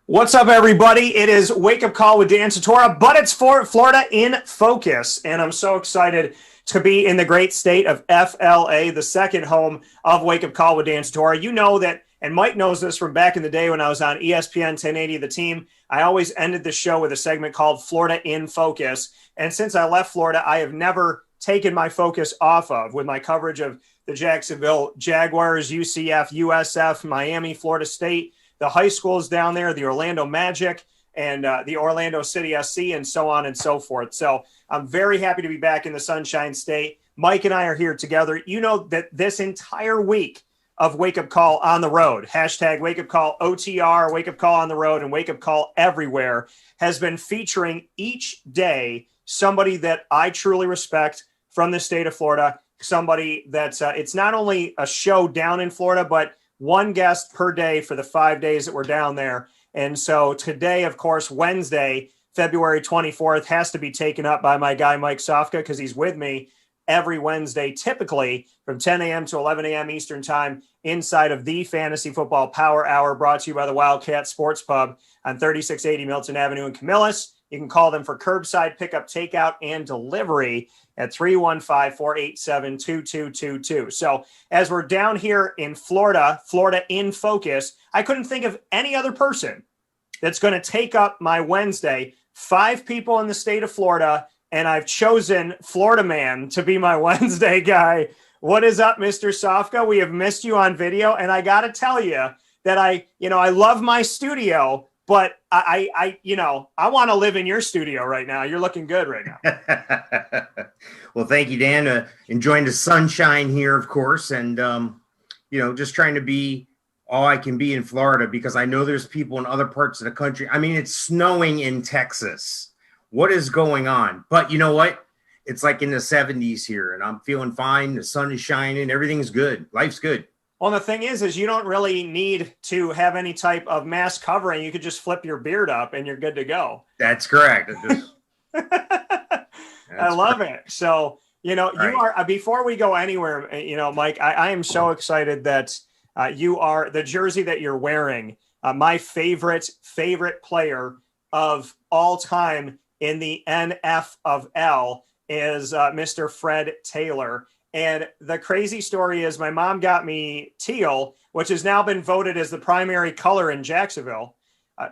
What's up, everybody? It is Wake Up Call with Dan Tortora, but it's for Florida in focus. And I'm so excited to be in the great state of FLA, the second home of Wake Up Call with Dan Tortora. You know that, and Mike knows this from back in the day when I was on ESPN 1080 The Team. I always ended the show with a segment called Florida in Focus. And since I left Florida, I have never taken my focus off of with my coverage of the Jacksonville Jaguars, UCF, USF, Miami, Florida State, the high schools down there, the Orlando Magic, and the Orlando City SC, and so on and so forth. So I'm very happy to be back in the Sunshine State. Mike and I are here together. You know that this entire week of Wake Up Call on the road, hashtag Wake Up Call OTR, Wake Up Call on the road, and Wake Up Call everywhere, has been featuring each day somebody that I truly respect from the state of Florida, somebody that's it's not only a show down in Florida, but one guest per day for the 5 days that we're down there. And so today, of course, Wednesday, February 24th, has to be taken up by my guy, Mike Sofka, because he's with me every Wednesday, typically from 10 a.m. to 11 a.m. Eastern time inside of the Fantasy Football Power Hour, brought to you by the Wildcat Sports Pub on 3680 Milton Avenue in Camillus. You can call them for curbside pickup, takeout, and delivery at 315-487-2222. So as we're down here in Florida, Florida in focus, I couldn't think of any other person that's going to take up my Wednesday. 5 people in the state of Florida, and I've chosen Florida Man to be my Wednesday guy. What is up, Mr. Sofka? We have missed you on video, and I got to tell you that I love my studio, but I want to live in your studio right now. You're looking good right now. Well, thank you, Dan. Enjoying the sunshine here, of course, and just trying to be all I can be in Florida, because I know there's people in other parts of the country. I mean, it's snowing in Texas. What is going on? But you know what? It's like in the 70s here, and I'm feeling fine. The sun is shining. Everything's good. Life's good. Well, the thing is you don't really need to have any type of mask covering. You could just flip your beard up and you're good to go. That's correct. I love it. So, you are, before we go anywhere, Mike, I am so excited that you are the jersey that you're wearing. My favorite player of all time in the NFL is Mr. Fred Taylor. And the crazy story is my mom got me teal, which has now been voted as the primary color in Jacksonville.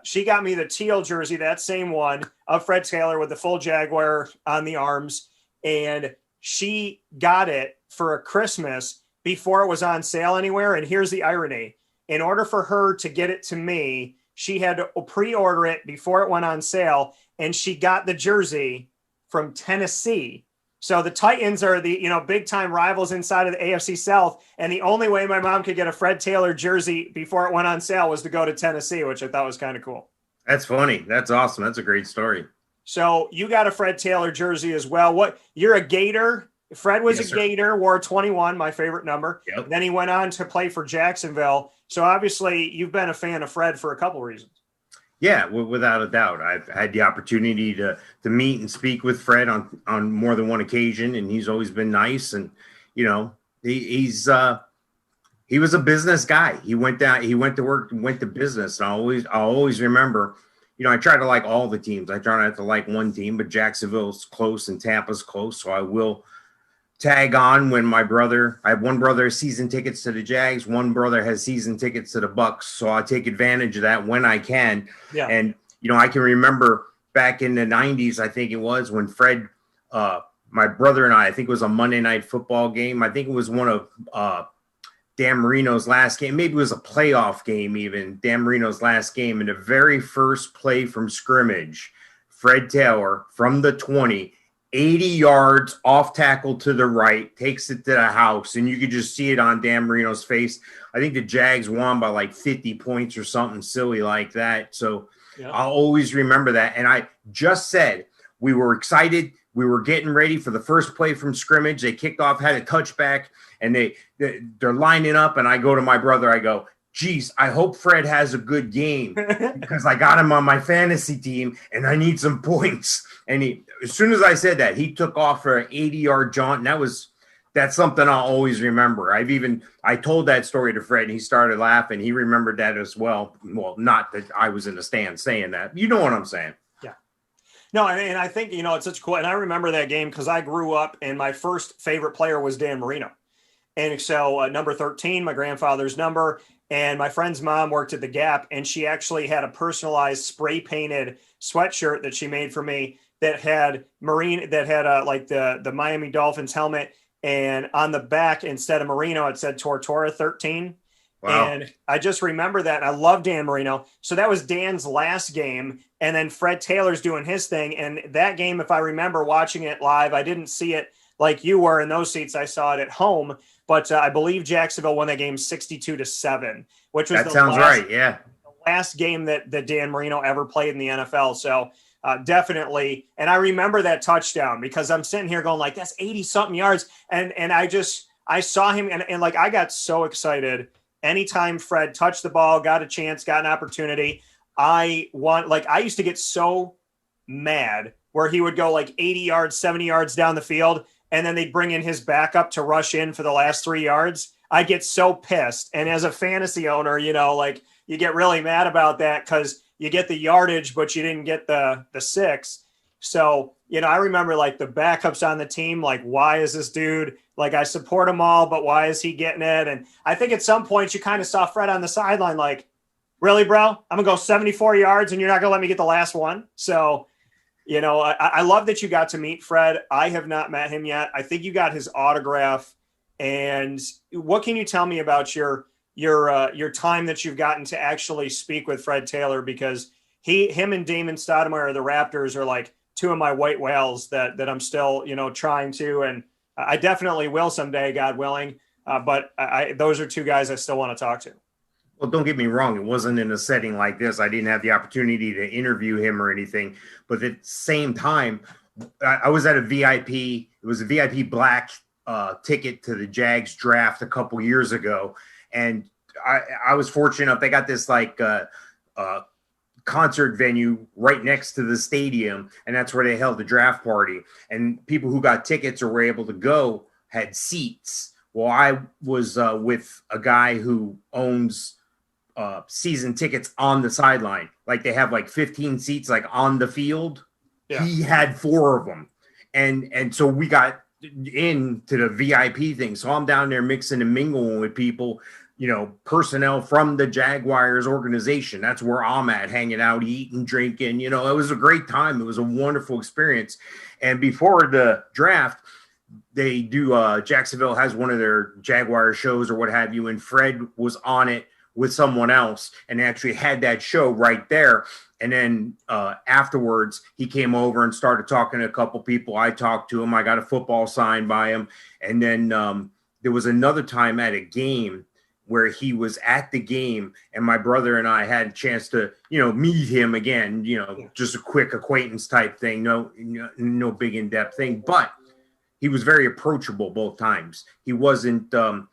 She got me the teal jersey, that same one, of Fred Taylor with the full Jaguar on the arms. And she got it for a Christmas before it was on sale anywhere. And here's the irony. In order for her to get it to me, she had to pre-order it before it went on sale. And she got the jersey from Tennessee. So the Titans are the, big time rivals inside of the AFC South. And the only way my mom could get a Fred Taylor jersey before it went on sale was to go to Tennessee, which I thought was kind of cool. That's funny. That's awesome. That's a great story. So you got a Fred Taylor jersey as well. You're a Gator. Fred was a Gator, wore 21, my favorite number. Yep. Then he went on to play for Jacksonville. So obviously you've been a fan of Fred for a couple of reasons. Yeah, without a doubt. I've had the opportunity to meet and speak with Fred on more than one occasion, and he's always been nice. And he was a business guy. He went to work and went to business. And I always remember, I try to like all the teams. I try not to like one team, but Jacksonville's close and Tampa's close, so I will tag on when I have one brother has season tickets to the Jags, one brother has season tickets to the Bucks, so I take advantage of that when I can. Yeah. And I can remember back in the 90s, I think it was, when Fred, my brother and I think it was a Monday Night Football game. I think it was one of Dan Marino's last game. Maybe it was a playoff game even, Dan Marino's last game. And the very first play from scrimmage, Fred Taylor from the 20, 80 yards off tackle to the right, takes it to the house, and you could just see it on Dan Marino's face. I think the Jags won by like 50 points or something silly like that. So yeah. I'll always remember that. And I just said we were excited. We were getting ready for the first play from scrimmage. They kicked off, had a touchback, and they're lining up, and I go to my brother. I go, geez, I hope Fred has a good game because I got him on my fantasy team and I need some points. And as soon as I said that, he took off for an 80-yard jaunt. And that was That's something I'll always remember. I told that story to Fred and he started laughing. He remembered that as well. Well, not that I was in the stand saying that. You know what I'm saying? Yeah. No, and I think, it's such cool. And I remember that game because I grew up and my first favorite player was Dan Marino. And so number 13, my grandfather's number, and my friend's mom worked at the Gap, and she actually had a personalized spray painted sweatshirt that she made for me that had like the Miami Dolphins helmet. And on the back, instead of Marino, it said Tortora 13. Wow. And I just remember that. And I love Dan Marino. So that was Dan's last game. And then Fred Taylor's doing his thing. And that game, if I remember watching it live, I didn't see it like you were in those seats. I saw it at home. But I believe Jacksonville won that game 62-7, which was right. Yeah. The last game that Dan Marino ever played in the NFL. So definitely. And I remember that touchdown because I'm sitting here going like, that's 80 something yards. And I saw him and like, I got so excited anytime Fred touched the ball, got a chance, got an opportunity. I used to get so mad where he would go like 80 yards, 70 yards down the field. And then they'd bring in his backup to rush in for the last 3 yards. I get so pissed. And as a fantasy owner, you get really mad about that because you get the yardage, but you didn't get the 6. So, I remember like the backups on the team, like, why is this dude, like, I support them all, but why is he getting it? And I think at some point you kind of saw Fred on the sideline, like, really, bro, I'm gonna go 74 yards and you're not gonna let me get the last one. So, I love that you got to meet Fred. I have not met him yet. I think you got his autograph. And what can you tell me about your time that you've gotten to actually speak with Fred Taylor? Because him and Damon Stoudemire of the Raptors are like two of my white whales that I'm still, trying to, and I definitely will someday, God willing. But those are two guys I still want to talk to. Well, don't get me wrong. It wasn't in a setting like this. I didn't have the opportunity to interview him or anything. But at the same time, I was at a VIP. It was a VIP black ticket to the Jags draft a couple years ago. And I was fortunate enough. They got this concert venue right next to the stadium. And that's where they held the draft party. And people who got tickets or were able to go had seats. Well, I was with a guy who owns season tickets on the sideline. Like they have like 15 seats like on the field. Yeah. He had 4 of them. And so we got into the VIP thing. So I'm down there mixing and mingling with people, personnel from the Jaguars organization. That's where I'm at, hanging out, eating, drinking. It was a great time. It was a wonderful experience. And before the draft, they do Jacksonville has one of their Jaguar shows or what have you, and Fred was on it with someone else and actually had that show right there. And then afterwards, he came over and started talking to a couple people. I talked to him. I got a football signed by him. And then there was another time at a game where he was at the game and my brother and I had a chance to, meet him again, just a quick acquaintance type thing. No big in-depth thing, but he was very approachable both times. He wasn't, and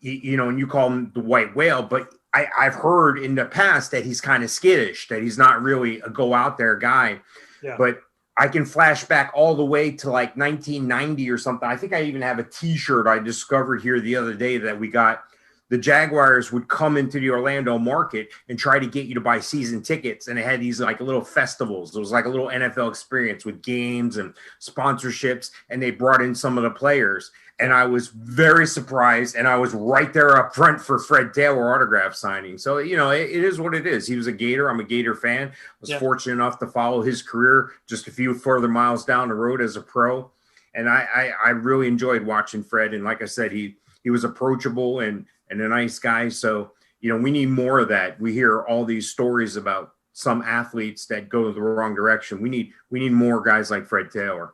you call him the white whale, but I've heard in the past that he's kind of skittish, that he's not really a go out there guy. Yeah. But I can flash back all the way to like 1990 or something. I think I even have a T-shirt I discovered here the other day that we got. The Jaguars would come into the Orlando market and try to get you to buy season tickets. And they had these like little festivals. It was like a little NFL experience with games and sponsorships. And they brought in some of the players. And I was very surprised. And I was right there up front for Fred Taylor autograph signing. So, it is what it is. He was a Gator. I'm a Gator fan. I was fortunate enough to follow his career just a few further miles down the road as a pro. And I really enjoyed watching Fred. And like I said, he was approachable and a nice guy. So, we need more of that. We hear all these stories about some athletes that go the wrong direction. We need more guys like Fred Taylor.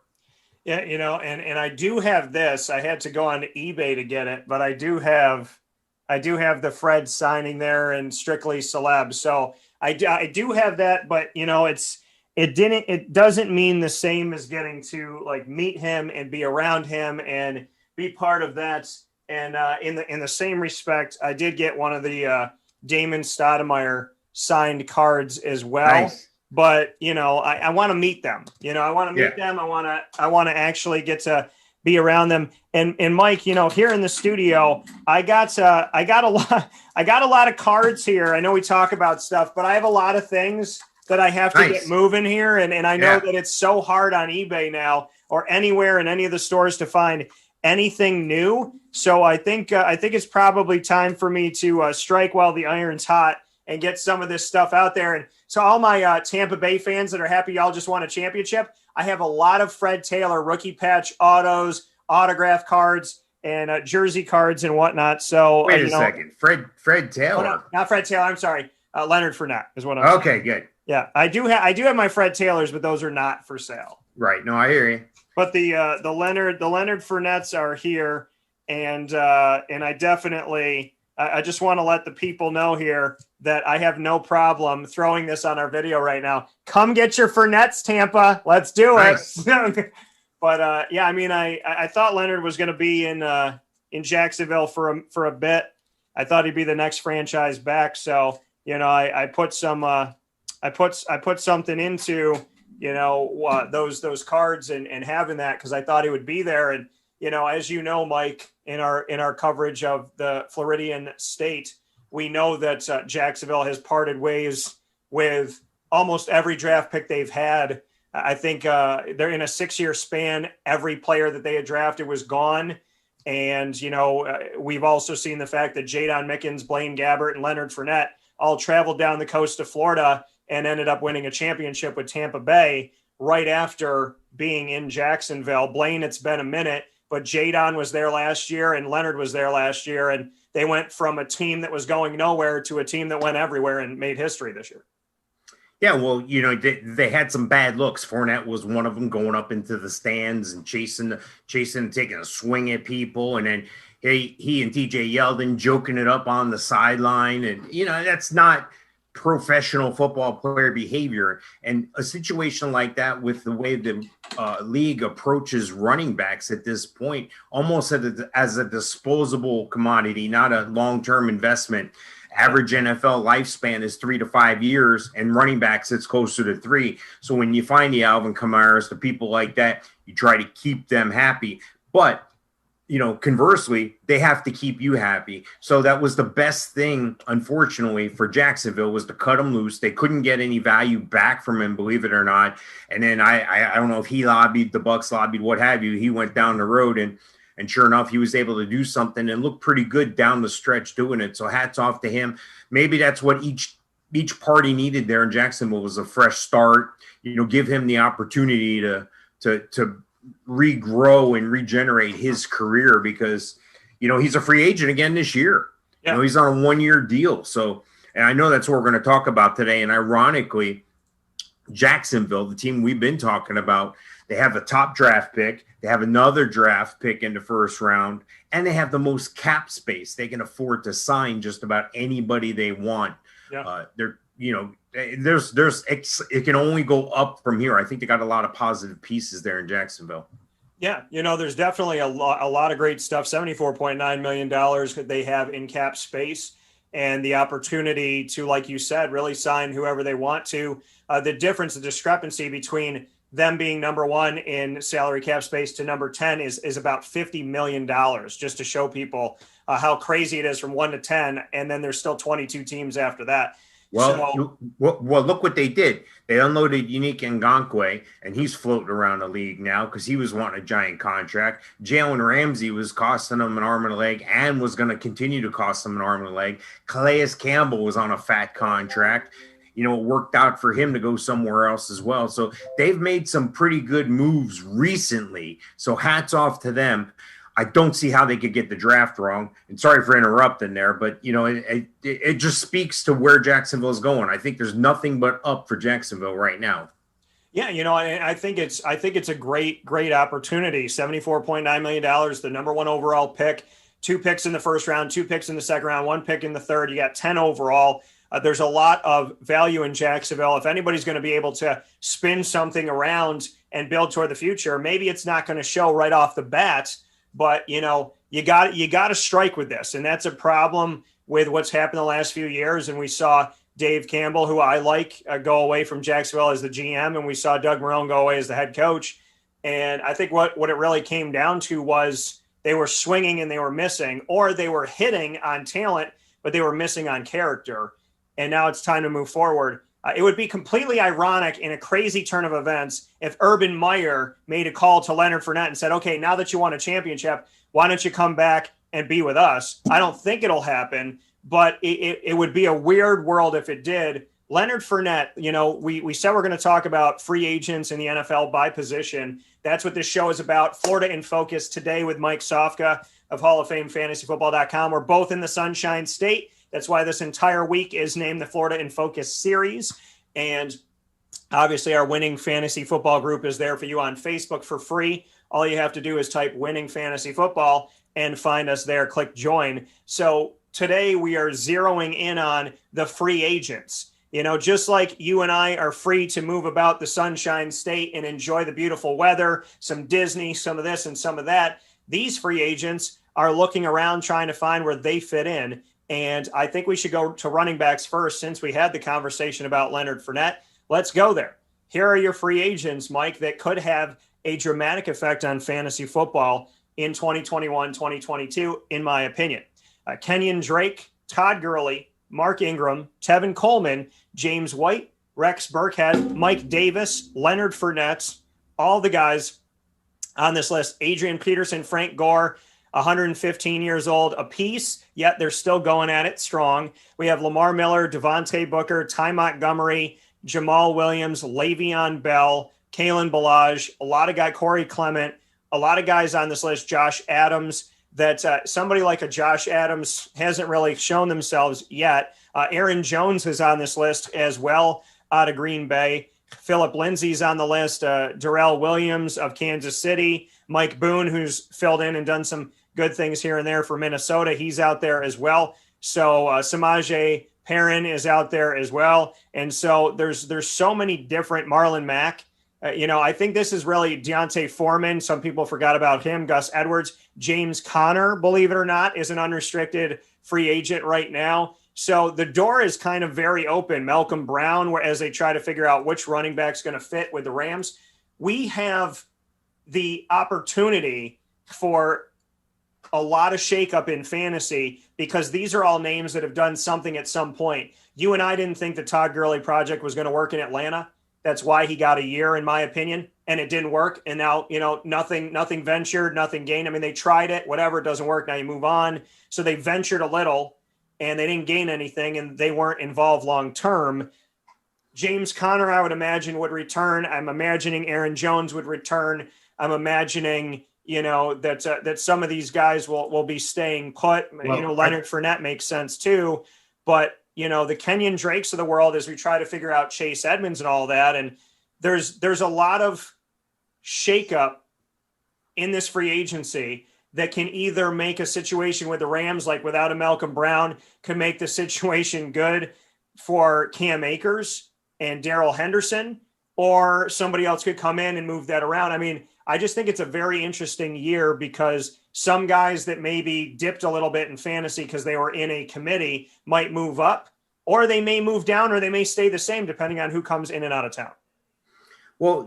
Yeah. And I do have this, I had to go on eBay to get it, but I do have the Fred signing there and Strictly Celeb. So I do have that, but it doesn't mean the same as getting to like meet him and be around him and be part of that. And in the same respect, I did get one of the Damon Stoudemire signed cards as well. Nice. But I want to meet them. I want to meet them. I want to actually get to be around them. And Mike, you know, here in the studio, I got a lot of cards here. I know we talk about stuff, but I have a lot of things that I have to get moving here. And I know that it's so hard on eBay now or anywhere in any of the stores to find anything new. So I think it's probably time for me to strike while the iron's hot and get some of this stuff out there. And so all my Tampa Bay fans that are happy y'all just won a championship, I have a lot of Fred Taylor rookie patch autos, autograph cards, and jersey cards and whatnot. So wait a second, Fred Taylor, no, not Fred Taylor. I'm sorry, Leonard Fournette is what I'm saying. Good. Yeah, I do have my Fred Taylors, but those are not for sale. Right. No, I hear you. But the Leonard Fournettes are here, and I definitely I just want to let the people know here that I have no problem throwing this on our video right now. Come get your Fournettes, Tampa. Let's do it. But yeah, I mean, I thought Leonard was going to be in Jacksonville for a bit. I thought he'd be the next franchise back. So you know, I put something into those cards and having that because I thought he would be there. And you know, as you know, Mike, in our coverage of the Floridian state, we know that Jacksonville has parted ways with almost every draft pick they've had. I think they're in a 6-year span. Every player that they had drafted was gone. And, you know, we've also seen the fact that Jadon Mickens, Blaine Gabbert, and Leonard Fournette all traveled down the coast of Florida and ended up winning a championship with Tampa Bay right after being in Jacksonville. Blaine, it's been a minute, but Jadon was there last year and Leonard was there last year. And they went from a team that was going nowhere to a team that went everywhere and made history this year. Yeah, well, you know, they had some bad looks. Fournette was one of them, going up into the stands and chasing, taking a swing at people. And then he and TJ Yeldon joking it up on the sideline. And, you know, that's not professional football player behavior. And a situation like that, with the way the league approaches running backs at this point, almost as a disposable commodity, not a long-term investment. Average NFL lifespan is 3 to 5 years, and running backs, it's closer to 3. So when you find the Alvin Kamaras, the people like that, you try to keep them happy. But, you know, conversely, they have to keep you happy. So that was the best thing, unfortunately, for Jacksonville, was to cut him loose. They couldn't get any value back from him, believe it or not. And then I don't know if he lobbied, the Bucs lobbied, what have you. He went down the road, and sure enough, he was able to do something and look pretty good down the stretch doing it. So hats off to him. Maybe that's what each party needed there in Jacksonville, was a fresh start. You know, give him the opportunity to regrow and regenerate his career, because, you know, he's a free agent again this year. Yeah. You know, he's on a 1-year deal. So, and I know that's what we're going to talk about today. And ironically, Jacksonville, the team we've been talking about, they have a top draft pick. They have another draft pick in the first round, and they have the most cap space. They can afford to sign just about anybody they want. Yeah. It can only go up from here. I think they got a lot of positive pieces there in Jacksonville. Yeah, you know, there's definitely a lot of great stuff. $74.9 million that they have in cap space, and the opportunity to, like you said, really sign whoever they want to. The discrepancy between them being number 1 in salary cap space to number 10 is about $50 million, just to show people how crazy it is from 1 to 10. And then there's still 22 teams after that. Well, look what they did. They unloaded Unique Ngakoue, and he's floating around the league now because he was wanting a giant contract. Jalen Ramsey was costing him an arm and a leg, and was going to continue to cost him an arm and a leg. Calais Campbell was on a fat contract. You know, it worked out for him to go somewhere else as well. So they've made some pretty good moves recently. So hats off to them. I don't see how they could get the draft wrong. And sorry for interrupting there, but, you know, it just speaks to where Jacksonville is going. I think there's nothing but up for Jacksonville right now. Yeah, you know, I think it's a great opportunity. $74.9 million, the number 1 overall pick, 2 picks in the first round, 2 picks in the second round, 1 pick in the third. You got 10 overall. There's a lot of value in Jacksonville. If anybody's going to be able to spin something around and build toward the future, maybe it's not going to show right off the bat, but, you know, you got to strike with this. And that's a problem with what's happened the last few years. And we saw Dave Campbell, who I like, go away from Jacksonville as the GM, and we saw Doug Marrone go away as the head coach. And I think what it really came down to was they were swinging and they were missing, or they were hitting on talent, but they were missing on character. And now it's time to move forward. It would be completely ironic in a crazy turn of events if Urban Meyer made a call to Leonard Fournette and said, okay, now that you won a championship, why don't you come back and be with us? I don't think it'll happen, but it would be a weird world if it did. Leonard Fournette, we said we're going to talk about free agents in the NFL by position. That's what this show is about. Florida in Focus today with Mike Sofka of Hall of Fame FantasyFootball.com. We're both in the Sunshine State. That's why this entire week is named the Florida in Focus series. And obviously our Winning Fantasy Football group is there for you on Facebook for free. All you have to do is type Winning Fantasy Football and find us there. Click join. So today we are zeroing in on the free agents. Just like you and I are free to move about the Sunshine State and enjoy the beautiful weather, some Disney, some of this and some of that, these free agents are looking around trying to find where they fit in. And I think we should go to running backs first, since we had the conversation about Leonard Fournette. Let's go there. Here are your free agents, Mike, that could have a dramatic effect on fantasy football in 2021, 2022, in my opinion. Kenyon Drake, Todd Gurley, Mark Ingram, Tevin Coleman, James White, Rex Burkhead, Mike Davis, Leonard Fournette, all the guys on this list. Adrian Peterson, Frank Gore, 115 years old apiece, yet they're still going at it strong. We have Lamar Miller, Devontae Booker, Ty Montgomery, Jamal Williams, Le'Veon Bell, Kalen Ballage, a lot of guys, Corey Clement, a lot of guys on this list, Josh Adams, that somebody like a Josh Adams hasn't really shown themselves yet. Aaron Jones is on this list as well out of Green Bay. Philip Lindsay's on the list. Darrell Williams of Kansas City. Mike Boone, who's filled in and done some good things here and there for Minnesota. He's out there as well. So Samaje Perrin is out there as well. And so there's so many different Marlon Mack. I think this is really Deontay Foreman. Some people forgot about him. Gus Edwards. James Conner, believe it or not, is an unrestricted free agent right now. So the door is kind of very open. Malcolm Brown, as they try to figure out which running back's going to fit with the Rams. We have the opportunity for a lot of shakeup in fantasy because these are all names that have done something at some point. You and I didn't think the Todd Gurley project was going to work in Atlanta. That's why he got a year, in my opinion, and it didn't work. And now, nothing ventured, nothing gained. I mean, they tried it, whatever, it doesn't work. Now you move on. So they ventured a little and they didn't gain anything and they weren't involved long-term. James Conner, I would imagine, would return. I'm imagining Aaron Jones would return. I'm imagining, that some of these guys will be staying put. Well, Leonard Fournette makes sense too. But, the Kenyon Drakes of the world, as we try to figure out Chase Edmonds and all that. And there's a lot of shakeup in this free agency that can either make a situation with the Rams, like without a Malcolm Brown, could make the situation good for Cam Akers and Darrell Henderson, or somebody else could come in and move that around. I mean, I just think it's a very interesting year because some guys that maybe dipped a little bit in fantasy because they were in a committee might move up, or they may move down, or they may stay the same depending on who comes in and out of town. Well,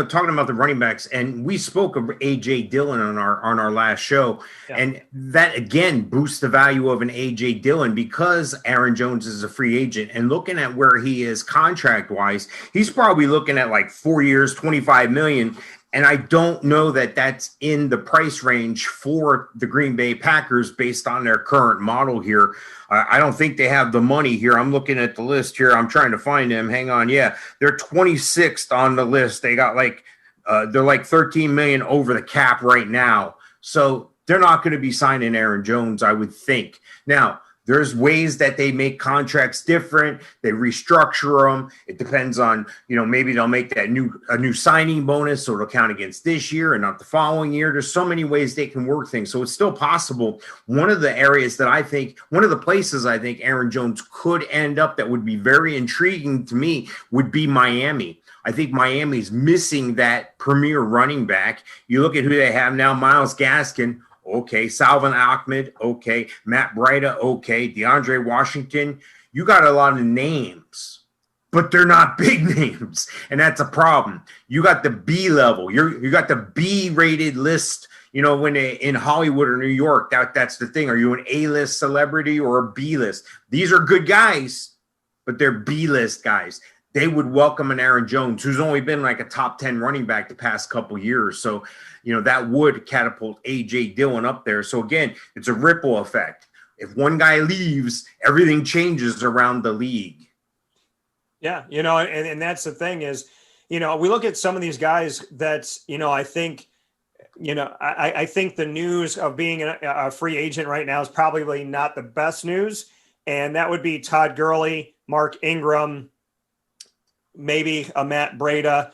talking about the running backs, and we spoke of A.J. Dillon on our last show, yeah. And that, again, boosts the value of an A.J. Dillon because Aaron Jones is a free agent. And looking at where he is contract-wise, he's probably looking at like 4 years, $25 million. And I don't know that that's in the price range for the Green Bay Packers based on their current model here. I don't think they have the money here. I'm looking at the list here. I'm trying to find them. Hang on. Yeah, they're 26th on the list. They got they're like 13 million over the cap right now. So they're not going to be signing Aaron Jones, I would think. Now, there's ways that they make contracts different. They restructure them. It depends on, maybe they'll make that a new signing bonus, so it'll count against this year and not the following year. There's so many ways they can work things. So it's still possible. One of the places I think Aaron Jones could end up that would be very intriguing to me would be Miami. I think Miami's missing that premier running back. You look at who they have now, Myles Gaskin. Okay, Salvin Ahmed, okay, Matt Breida, okay, DeAndre Washington. You got a lot of names, but they're not big names, and that's a problem. You got the B level. You got the B rated list. You know, when in Hollywood or New York, that's the thing. Are you an A-list celebrity or a B-list? These are good guys, but they're B-list guys. They would welcome an Aaron Jones, who's only been like a top 10 running back the past couple years. So, you know, that would catapult A.J. Dillon up there. So, again, it's a ripple effect. If one guy leaves, everything changes around the league. Yeah, you know, and that's the thing is, you know, we look at some of these guys that, you know, I think – you know, I think the news of being a free agent right now is probably not the best news. And that would be Todd Gurley, Mark Ingram, maybe a Matt Breida,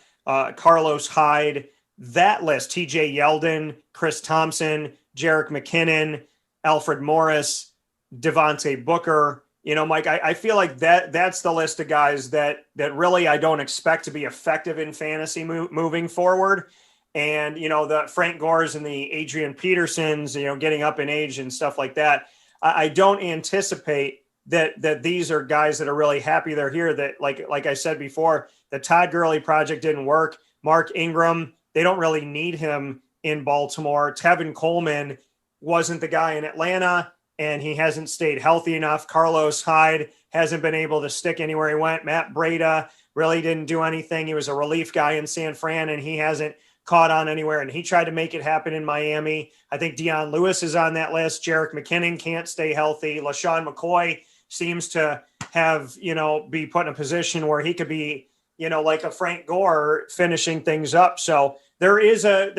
Carlos Hyde, that list, TJ Yeldon, Chris Thompson, Jerick McKinnon, Alfred Morris, Devontae Booker. You know, Mike, I feel like that's the list of guys that really I don't expect to be effective in fantasy moving forward. And, you know, the Frank Gores and the Adrian Petersons, you know, getting up in age and stuff like that. I don't anticipate that these are guys that are really happy they're here. That, like I said before, the Todd Gurley project didn't work. Mark Ingram, they don't really need him in Baltimore. Tevin Coleman wasn't the guy in Atlanta, and he hasn't stayed healthy enough. Carlos Hyde hasn't been able to stick anywhere he went. Matt Breida really didn't do anything. He was a relief guy in San Fran, and he hasn't caught on anywhere, and he tried to make it happen in Miami. I think Deion Lewis is on that list. Jerick McKinnon can't stay healthy. LaShawn McCoy seems to have, you know, be put in a position where he could be, you know, like a Frank Gore finishing things up. So there is a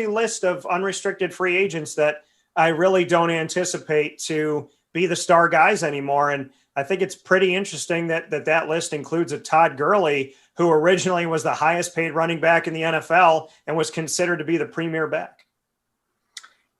list of unrestricted free agents that I really don't anticipate to be the star guys anymore. And I think it's pretty interesting that list includes a Todd Gurley, who originally was the highest paid running back in the NFL and was considered to be the premier back.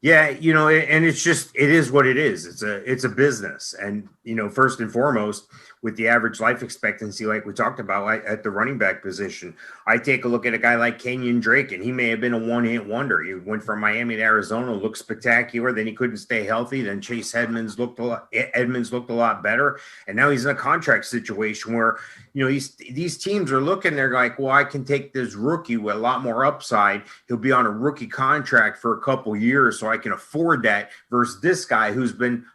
Yeah, you know, and it is what it is. It's a business. And, you know, first and foremost, with the average life expectancy, like we talked about at the running back position, I take a look at a guy like Kenyon Drake, and he may have been a one-hit wonder. He went from Miami to Arizona, looked spectacular. Then he couldn't stay healthy. Then Chase Edmonds looked a lot better. And now he's in a contract situation where, you know, these teams are looking, they're like, well, I can take this rookie with a lot more upside. He'll be on a rookie contract for a couple years, so I can afford that, versus this guy who's been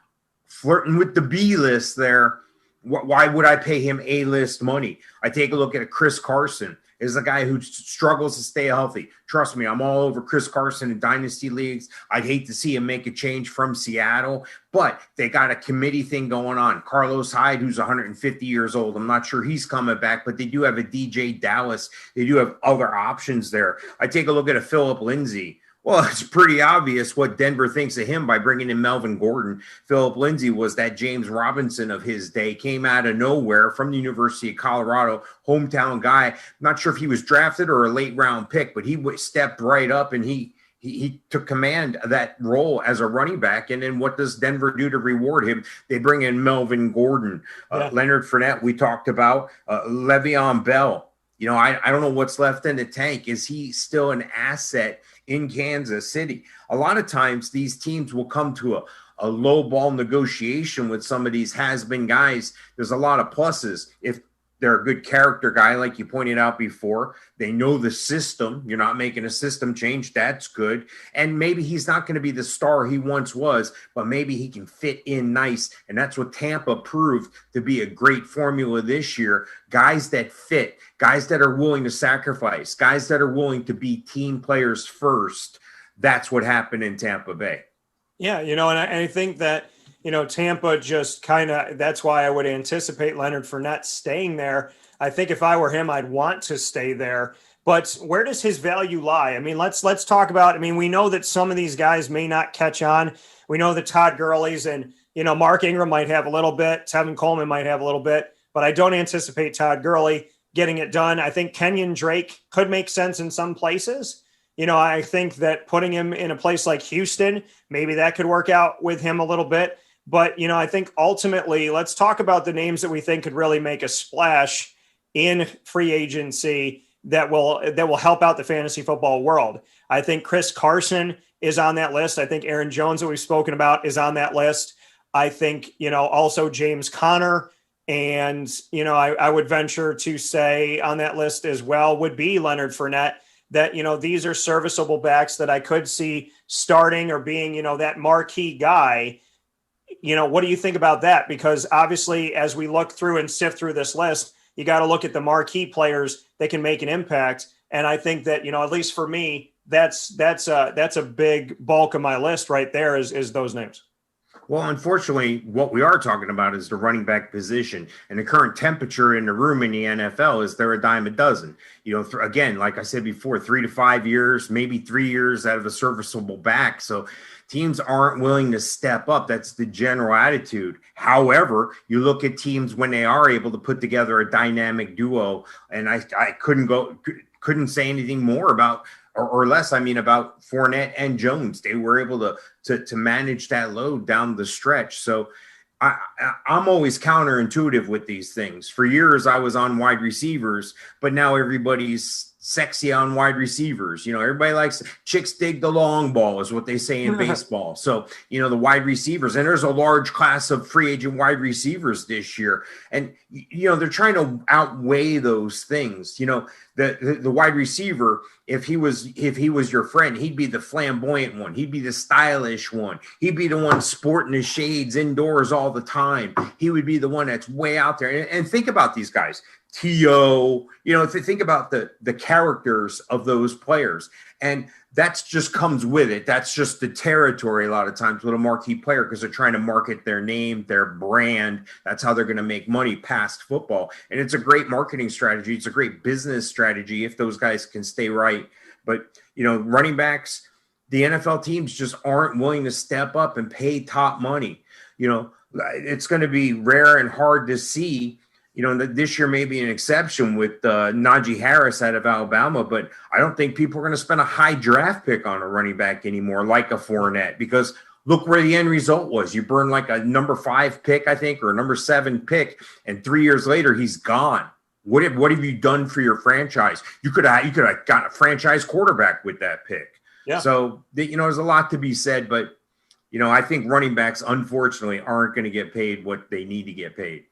flirting with the B list there. Why would I pay him A-list money? I take a look at a Chris Carson. Is a guy who struggles to stay healthy. Trust me, I'm all over Chris Carson in dynasty leagues. I'd hate to see him make a change from Seattle, but they got a committee thing going on. Carlos Hyde, who's 150 years old, I'm not sure he's coming back, but they do have a DJ Dallas. They do have other options there. I take a look at a Phillip Lindsay. Well, it's pretty obvious what Denver thinks of him by bringing in Melvin Gordon. Phillip Lindsay was that James Robinson of his day, came out of nowhere from the University of Colorado, hometown guy. I'm not sure if he was drafted or a late round pick, but he stepped right up and he took command of that role as a running back. And then what does Denver do to reward him? They bring in Melvin Gordon, Leonard Fournette, we talked about, Le'Veon Bell. You know, I don't know what's left in the tank. Is he still an asset in Kansas City? A lot of times these teams will come to a low ball negotiation with some of these has-been guys. There's a lot of pluses. If they're a good character guy, like you pointed out before, they know the system. You're not making a system change. That's good. And maybe he's not going to be the star he once was, but maybe he can fit in nice. And that's what Tampa proved to be a great formula this year. Guys that fit, guys that are willing to sacrifice, guys that are willing to be team players first. That's what happened in Tampa Bay. Yeah, you know, and I think that, you know, Tampa just kind of, that's why I would anticipate Leonard Fournette staying there. I think if I were him, I'd want to stay there. But where does his value lie? I mean, let's talk about, I mean, we know that some of these guys may not catch on. We know that Todd Gurley's and, you know, Mark Ingram might have a little bit. Tevin Coleman might have a little bit. But I don't anticipate Todd Gurley getting it done. I think Kenyon Drake could make sense in some places. You know, I think that putting him in a place like Houston, maybe that could work out with him a little bit. But, you know, I think ultimately, let's talk about the names that we think could really make a splash in free agency that will help out the fantasy football world. I think Chris Carson is on that list. I think Aaron Jones, that we've spoken about, is on that list. I think, you know, also James Conner And, I would venture to say on that list as well would be Leonard Fournette, that, these are serviceable backs that I could see starting or being, that marquee guy. What do you think about that? Because obviously, as we look through and sift through this list, you got to look at the marquee players that can make an impact. And I think that, at least for me, that's a big bulk of my list right there is those names. Well, unfortunately, what we are talking about is the running back position, and the current temperature in the room in the NFL is they're a dime a dozen. Again, like I said before, 3 to 5 years, maybe 3 years out of a serviceable back. So teams aren't willing to step up. That's the general attitude. However, you look at teams when they are able to put together a dynamic duo, and I couldn't say anything more about or less, about Fournette and Jones. They were able to manage that load down the stretch. So I'm always counterintuitive with these things. For years, I was on wide receivers, but now everybody's sexy on wide receivers. Everybody likes chicks dig the long ball is what they say in baseball. So, the wide receivers, and there's a large class of free agent wide receivers this year. And, they're trying to outweigh those things. The wide receiver, if he was your friend, he'd be the flamboyant one. He'd be the stylish one. He'd be the one sporting his shades indoors all the time. He would be the one that's way out there. And think about these guys. T.O., if you think about the characters of those players, and that's just comes with it. That's just the territory a lot of times with a marquee player, because they're trying to market their name, their brand. That's how they're going to make money past football. And it's a great marketing strategy. It's a great business strategy if those guys can stay right. But, running backs, the NFL teams just aren't willing to step up and pay top money. It's going to be rare and hard to see. This year may be an exception with Najee Harris out of Alabama, but I don't think people are going to spend a high draft pick on a running back anymore, like a Fournette, because look where the end result was. You burn like a number 5 pick, I think, or a number 7 pick, and 3 years later, he's gone. What have you done for your franchise? You could have gotten a franchise quarterback with that pick. Yeah. So, there's a lot to be said, but, I think running backs, unfortunately, aren't going to get paid what they need to get paid.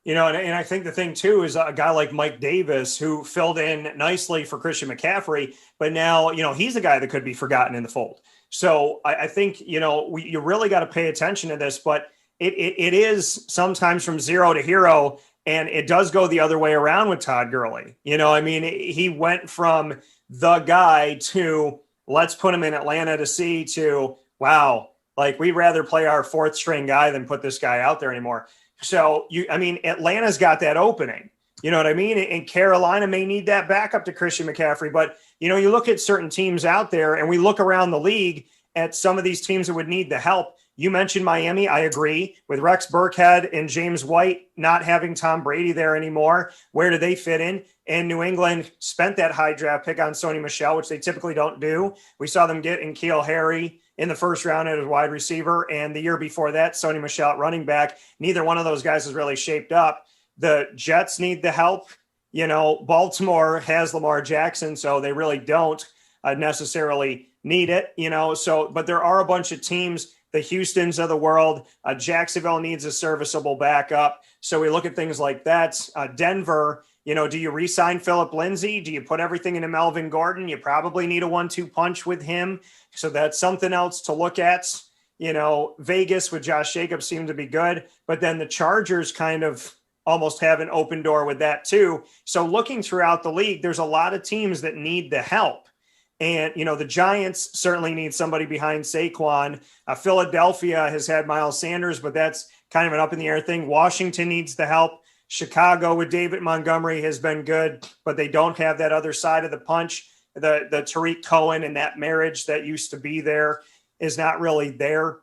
And I think the thing, too, is a guy like Mike Davis, who filled in nicely for Christian McCaffrey, but now, he's a guy that could be forgotten in the fold. So I think, you really got to pay attention to this, but it is sometimes from zero to hero, and it does go the other way around with Todd Gurley. He went from the guy to let's put him in Atlanta to see to, wow, like we'd rather play our 4th string guy than put this guy out there anymore. So, Atlanta's got that opening, you know what I mean? And Carolina may need that backup to Christian McCaffrey. But, you look at certain teams out there and we look around the league at some of these teams that would need the help. You mentioned Miami. I agree with Rex Burkhead and James White not having Tom Brady there anymore. Where do they fit in? And New England spent that high draft pick on Sony Michel, which they typically don't do. We saw them get N'Keal Harry in the first round as a wide receiver. And the year before that, Sony Michel at running back. Neither one of those guys is really shaped up. The Jets need the help. Baltimore has Lamar Jackson, so they really don't necessarily need it, but there are a bunch of teams, the Houstons of the world. Jacksonville needs a serviceable backup. So we look at things like that. Denver, do you re-sign Phillip Lindsay? Do you put everything into Melvin Gordon? You probably need a 1-2 punch with him. So that's something else to look at. Vegas with Josh Jacobs seemed to be good, but then the Chargers kind of almost have an open door with that too. So looking throughout the league, there's a lot of teams that need the help. And, the Giants certainly need somebody behind Saquon. Philadelphia has had Miles Sanders, but that's kind of an up-in-the-air thing. Washington needs the help. Chicago with David Montgomery has been good, but they don't have that other side of the punch. The Tariq Cohen and that marriage that used to be there is not really there.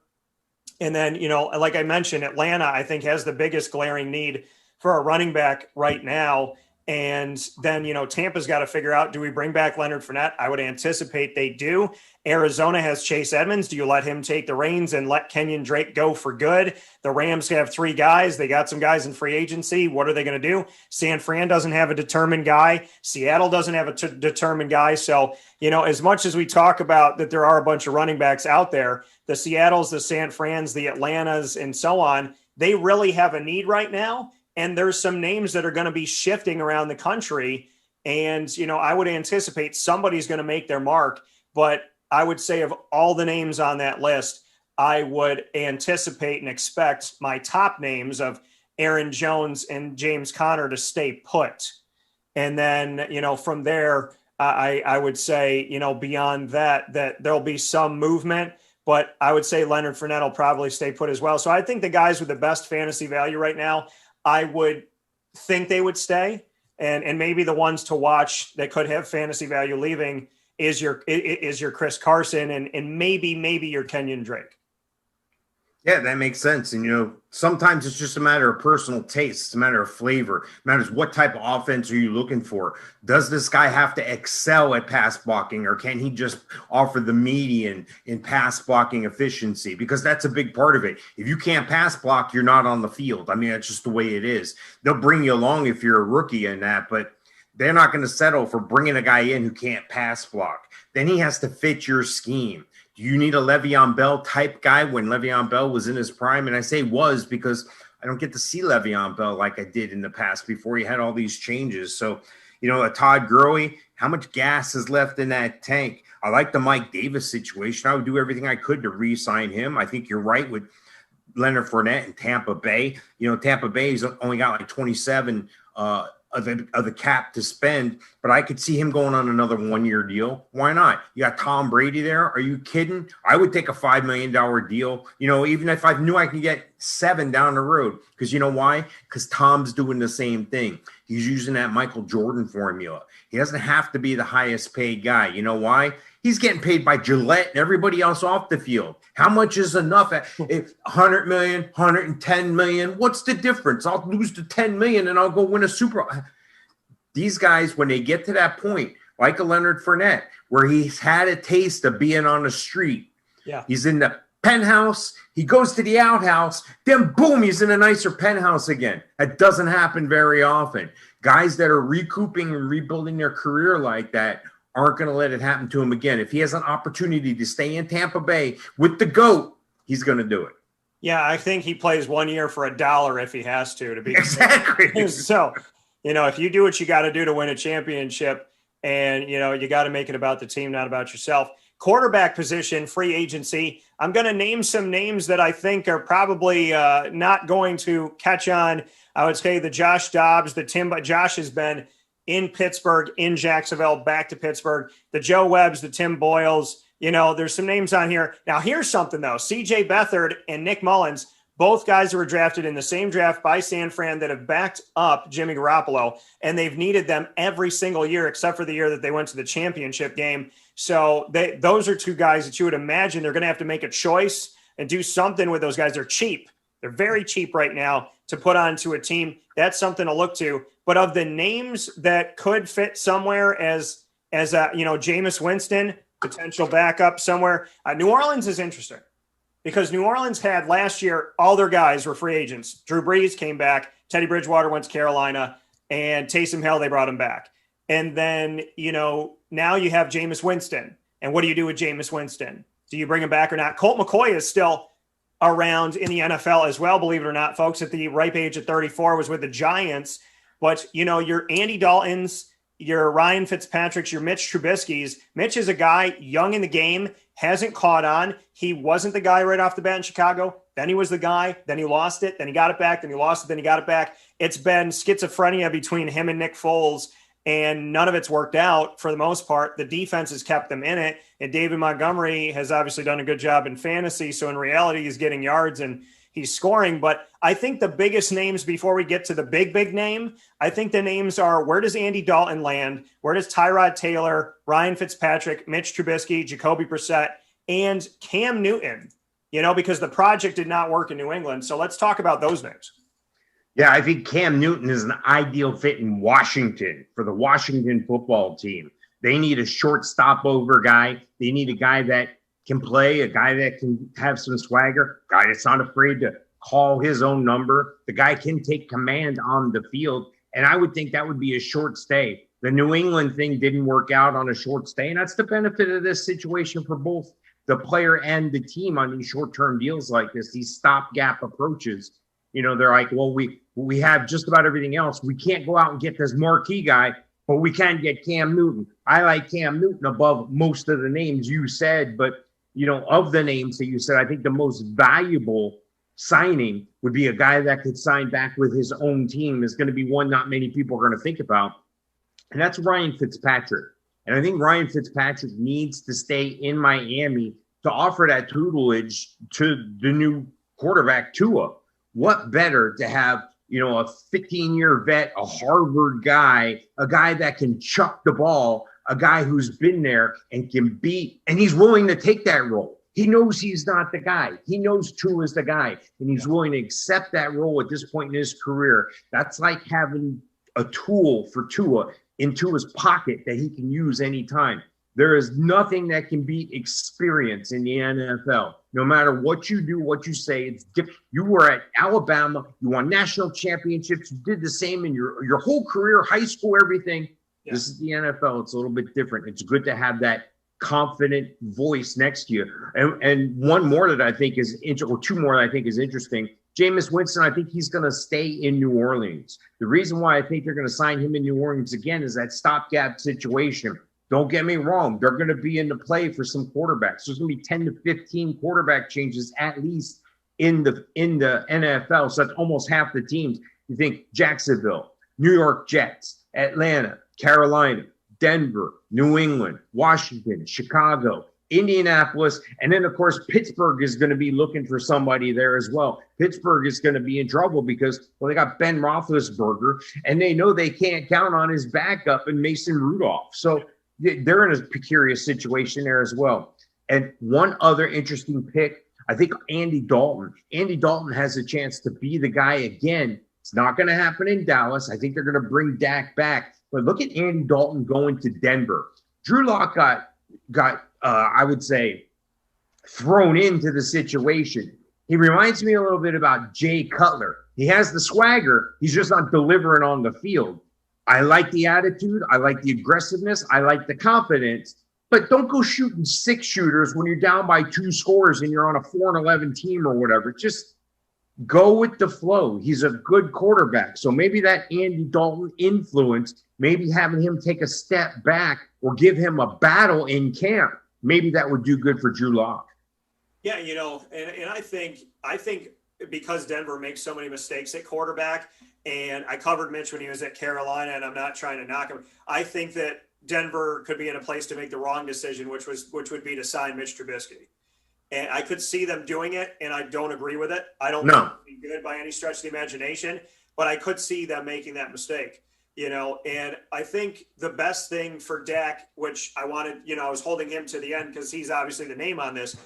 And then, like I mentioned, Atlanta, I think, has the biggest glaring need for a running back right now. And then, Tampa's got to figure out, do we bring back Leonard Fournette? I would anticipate they do. Arizona has Chase Edmonds. Do you let him take the reins and let Kenyon Drake go for good? The Rams have 3 guys. They got some guys in free agency. What are they going to do? San Fran doesn't have a determined guy. Seattle doesn't have a determined guy. So, as much as we talk about that there are a bunch of running backs out there, the Seattles, the San Frans, the Atlantas, and so on, they really have a need right now. And there's some names that are going to be shifting around the country. And, I would anticipate somebody's going to make their mark. But I would say of all the names on that list, I would anticipate and expect my top names of Aaron Jones and James Conner to stay put. And then, from there, I would say, beyond that there'll be some movement, but I would say Leonard Fournette will probably stay put as well. So I think the guys with the best fantasy value right now, I would think they would stay. And maybe the ones to watch that could have fantasy value leaving is your Chris Carson and maybe your Kenyon Drake. Yeah, that makes sense. And, sometimes it's just a matter of personal taste. It's a matter of flavor. It matters what type of offense are you looking for? Does this guy have to excel at pass blocking, or can he just offer the median in pass blocking efficiency? Because that's a big part of it. If you can't pass block, you're not on the field. I mean, that's just the way it is. They'll bring you along if you're a rookie in that, but they're not going to settle for bringing a guy in who can't pass block. Then he has to fit your scheme. Do you need a Le'Veon Bell type guy when Le'Veon Bell was in his prime? And I say was because I don't get to see Le'Veon Bell like I did in the past before he had all these changes. So, a Todd Gurley, how much gas is left in that tank? I like the Mike Davis situation. I would do everything I could to re-sign him. I think you're right with Leonard Fournette in Tampa Bay. Tampa Bay's only got like 27 of the cap to spend, but I could see him going on another 1-year deal. Why not? You got Tom Brady there. Are you kidding? I would take a $5 million deal, even if I knew I could get 7 down the road. Because you know why? Because Tom's doing the same thing. He's using that Michael Jordan formula. He doesn't have to be the highest paid guy. You know why? He's getting paid by Gillette and everybody else off the field. How much is enough? If 100 million, 110 million, what's the difference? I'll lose the 10 million and I'll go win a Super Bowl. These guys, when they get to that point, like a Leonard Fournette, where he's had a taste of being on the street. Yeah. He's in the penthouse. He goes to the outhouse. Then, boom, he's in a nicer penthouse again. That doesn't happen very often. Guys that are recouping and rebuilding their career like that aren't going to let it happen to him again. If he has an opportunity to stay in Tampa Bay with the GOAT, he's going to do it. Yeah, I think he plays 1 year for $1 if he has to be exactly. So, if you do what you got to do to win a championship, and you got to make it about the team, not about yourself. Quarterback position, free agency. I'm going to name some names that I think are probably not going to catch on. I would say the Josh Dobbs, Josh has been in Pittsburgh, in Jacksonville, back to Pittsburgh. The Joe Webbs, the Tim Boyles. There's some names on here. Now, here's something, though. C.J. Beathard and Nick Mullins, both guys who were drafted in the same draft by San Fran that have backed up Jimmy Garoppolo, and they've needed them every single year except for the year that they went to the championship game. So those are two guys that you would imagine they're going to have to make a choice and do something with those guys. They're cheap. They're very cheap right now to put onto a team. That's something to look to. But of the names that could fit somewhere as Jameis Winston, potential backup somewhere, New Orleans is interesting because New Orleans had last year, all their guys were free agents. Drew Brees came back. Teddy Bridgewater went to Carolina, and Taysom Hill, they brought him back. And then, now you have Jameis Winston. And what do you do with Jameis Winston? Do you bring him back or not? Colt McCoy is still around in the NFL as well, believe it or not, folks. At the ripe age of 34, was with the Giants. But, your Andy Daltons, your Ryan Fitzpatrick's, your Mitch Trubisky's. Mitch is a guy young in the game, hasn't caught on. He wasn't the guy right off the bat in Chicago. Then he was the guy. Then he lost it. Then he got it back. Then he lost it. Then he got it back. It's been schizophrenia between him and Nick Foles, and none of it's worked out for the most part. The defense has kept them in it, and David Montgomery has obviously done a good job in fantasy. So in reality, he's getting yards and he's scoring. But I think the biggest names before we get to the big name, I think the names are, where does Andy Dalton land? Where does Tyrod Taylor, Ryan Fitzpatrick, Mitch Trubisky, Jacoby Brissett, and Cam Newton? Because the project did not work in New England. So let's talk about those names. Yeah, I think Cam Newton is an ideal fit in Washington for the Washington football team. They need a short stopover guy. They need a guy that can play, a guy that can have some swagger, a guy that's not afraid to call his own number. The guy can take command on the field, and I would think that would be a short stay. The New England thing didn't work out on a short stay, and that's the benefit of this situation for both the player and the team on these short-term deals like this, these stopgap approaches. They're like, well, we're We have just about everything else. We can't go out and get this marquee guy, but we can get Cam Newton. I like Cam Newton above most of the names you said, but of the names that you said, I think the most valuable signing would be a guy that could sign back with his own team. Is going to be one not many people are going to think about, and that's Ryan Fitzpatrick. And I think Ryan Fitzpatrick needs to stay in Miami to offer that tutelage to the new quarterback, Tua. What better to have, a 15-year vet, a Harvard guy, a guy that can chuck the ball, a guy who's been there and can beat, and he's willing to take that role. He knows he's not the guy. He knows Tua is the guy, and he's willing to accept that role at this point in his career. That's like having a tool for Tua in Tua's pocket that he can use anytime. There is nothing that can beat experience in the NFL. No matter what you do, what you say, it's different. You were at Alabama. You won national championships. You did the same in your whole career, high school, everything. Yeah. This is the NFL. It's a little bit different. It's good to have that confident voice next to you. And one more that I think is or two more that I think is interesting. Jameis Winston, I think he's going to stay in New Orleans. The reason why I think they're going to sign him in New Orleans again is that stopgap situation. Don't get me wrong. They're going to be in the play for some quarterbacks. There's going to be 10 to 15 quarterback changes at least in the NFL. So that's almost half the teams. You think Jacksonville, New York Jets, Atlanta, Carolina, Denver, New England, Washington, Chicago, Indianapolis, and then, of course, Pittsburgh is going to be looking for somebody there as well. Pittsburgh is going to be in trouble because, they got Ben Roethlisberger, and they know they can't count on his backup and Mason Rudolph. So they're in a precarious situation there as well. And one other interesting pick, I think Andy Dalton. Andy Dalton has a chance to be the guy again. It's not going to happen in Dallas. I think they're going to bring Dak back. But look at Andy Dalton going to Denver. Drew Lock got I would say, thrown into the situation. He reminds me a little bit about Jay Cutler. He has the swagger. He's just not delivering on the field. I like the attitude. I like the aggressiveness. I like the confidence. But don't go shooting 6 shooters when you're down by 2 scores and you're on a 4-11 team or whatever. Just go with the flow. He's a good quarterback. So maybe that Andy Dalton influence, maybe having him take a step back or give him a battle in camp, maybe that would do good for Drew Lock. Yeah, and I think because Denver makes so many mistakes at quarterback, and I covered Mitch when he was at Carolina, and I'm not trying to knock him. I think that Denver could be in a place to make the wrong decision, which would be to sign Mitch Trubisky. And I could see them doing it, and I don't agree with it. I don't think it would be good by any stretch of the imagination, but I could see them making that mistake. And I think the best thing for Dak, which I wanted, I was holding him to the end because he's obviously the name on this,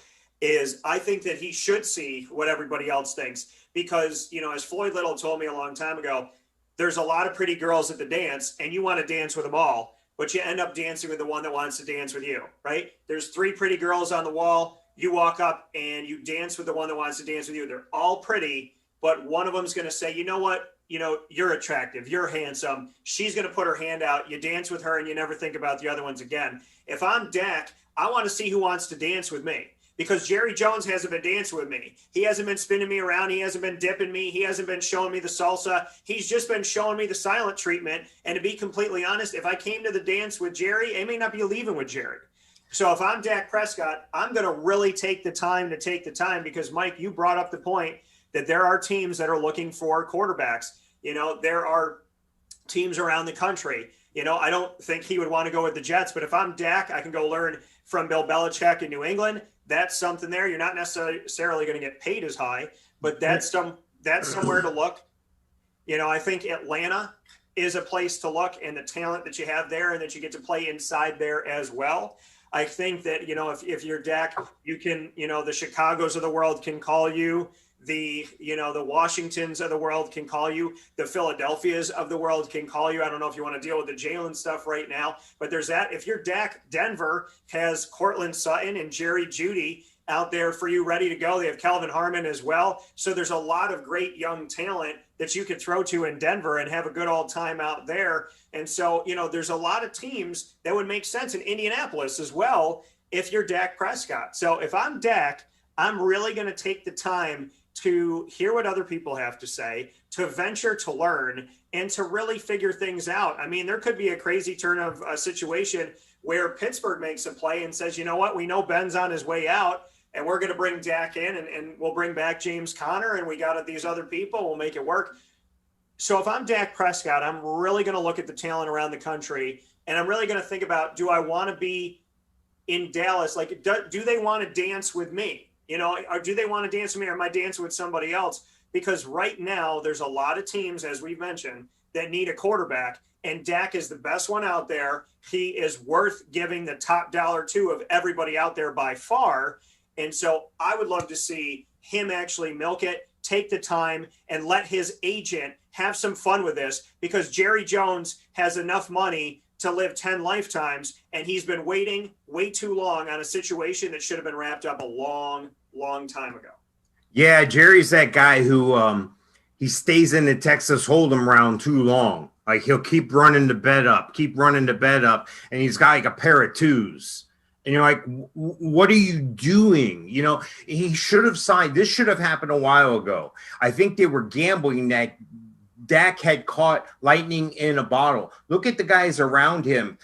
is I think that he should see what everybody else thinks because, as Floyd Little told me a long time ago, there's a lot of pretty girls at the dance and you want to dance with them all, but you end up dancing with the one that wants to dance with you, right? There's 3 pretty girls on the wall. You walk up and you dance with the one that wants to dance with you. They're all pretty, but one of them's going to say, you know what? You're attractive, you're handsome. She's going to put her hand out. You dance with her and you never think about the other ones again. If I'm Dak, I want to see who wants to dance with me because Jerry Jones hasn't been dancing with me. He hasn't been spinning me around. He hasn't been dipping me. He hasn't been showing me the salsa. He's just been showing me the silent treatment. And to be completely honest, if I came to the dance with Jerry, I may not be leaving with Jerry. So if I'm Dak Prescott, I'm going to really take the time because, Mike, you brought up the point that there are teams that are looking for quarterbacks. There are teams around the country. I don't think he would want to go with the Jets, but if I'm Dak, I can go learn from Bill Belichick in New England. That's something there. You're not necessarily going to get paid as high, but that's somewhere to look. I think Atlanta is a place to look, and the talent that you have there and that you get to play inside there as well. I think that, if you're Dak, you can, the Chicagos of the world can call you. The Washingtons of the world can call you. The Philadelphias of the world can call you. I don't know if you want to deal with the Jalen stuff right now, but there's that. If you're Dak, Denver has Cortland Sutton and Jerry Jeudy out there for you ready to go. They have Calvin Harmon as well. So there's a lot of great young talent that you could throw to in Denver and have a good old time out there. And so, there's a lot of teams that would make sense in Indianapolis as well if you're Dak Prescott. So if I'm Dak, I'm really going to take the time to hear what other people have to say, to venture to learn, and to really figure things out. I mean, there could be a crazy turn of a situation where Pittsburgh makes a play and says, you know what, we know Ben's on his way out, and we're going to bring Dak in, and we'll bring back James Conner, and we got these other people, we'll make it work. So if I'm Dak Prescott, I'm really going to look at the talent around the country, and I'm really going to think about, do I want to be in Dallas? Like, do they want to dance with me? You know, or do they want to dance with me, or am I dancing with somebody else? Because right now there's a lot of teams, as we've mentioned, that need a quarterback, and Dak is the best one out there. He is worth giving the top dollar to of everybody out there by far. And so I would love to see him actually milk it, take the time, and let his agent have some fun with this, because Jerry Jones has enough money to live 10 lifetimes, and he's been waiting way too long on a situation that should have been wrapped up a long, long time ago. Yeah, Jerry's that guy who he stays in the Texas Hold'em round too long. Like, he'll keep running the bet up, and he's got like a pair of twos. And you're like, what are you doing? You know, he should have signed. This should have happened a while ago. I think they were gambling that Dak had caught lightning in a bottle. Look at the guys around him.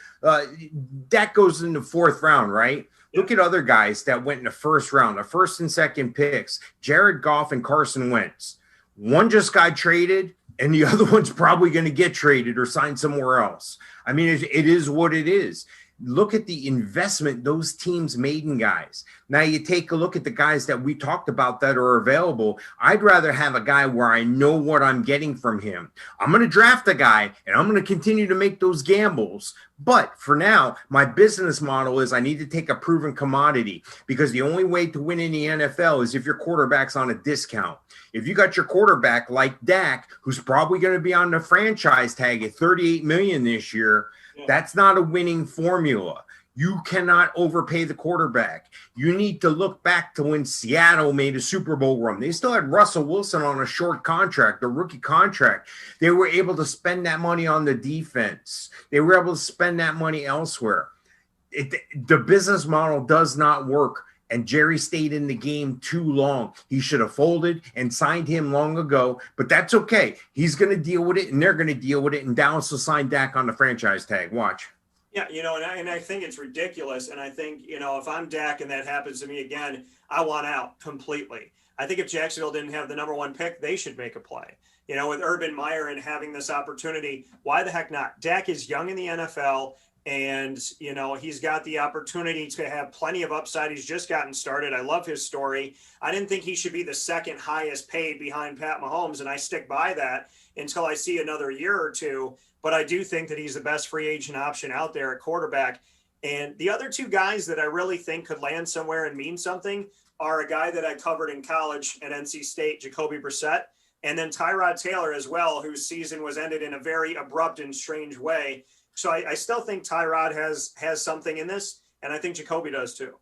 Dak goes in the fourth round, right? Yeah. Look at other guys that went in the first round, the first and second picks, Jared Goff and Carson Wentz. One just got traded, and the other one's probably going to get traded or signed somewhere else. I mean, it is what it is. Look at the investment those teams made in guys. Now you take a look at the guys that we talked about that are available. I'd rather have a guy where I know what I'm getting from him. I'm going to draft a guy, and I'm going to continue to make those gambles. But for now, my business model is I need to take a proven commodity, because the only way to win in the NFL is if your quarterback's on a discount. If you got your quarterback like Dak, who's probably going to be on the franchise tag at $38 million this year, that's not a winning formula. You cannot overpay the quarterback. You need to look back to when Seattle made a Super Bowl run. They still had Russell Wilson on a short contract, a rookie contract. They were able to spend that money on the defense. They were able to spend that money elsewhere. The business model does not work, and Jerry stayed in the game too long. He should have folded and signed him long ago, but that's okay. He's going to deal with it, and they're going to deal with it, and Dallas will sign Dak on the franchise tag. Watch. Yeah, you know, and I think it's ridiculous, and I think, you know, if I'm Dak and that happens to me again, I want out completely. I think if Jacksonville didn't have the number one pick, they should make a play. You know, with Urban Meyer and having this opportunity, why the heck not? Dak is young in the NFL. And, you know, he's got the opportunity to have plenty of upside. He's just gotten started. I love his story. I didn't think he should be the second highest paid behind Pat Mahomes, and I stick by that until I see another year or two. But I do think that he's the best free agent option out there at quarterback. And the other two guys that I really think could land somewhere and mean something are a guy that I covered in college at NC State, Jacoby Brissett, and then Tyrod Taylor as well, whose season was ended in a very abrupt and strange way. So I still think Tyrod has something in this, and I think Jacoby does too.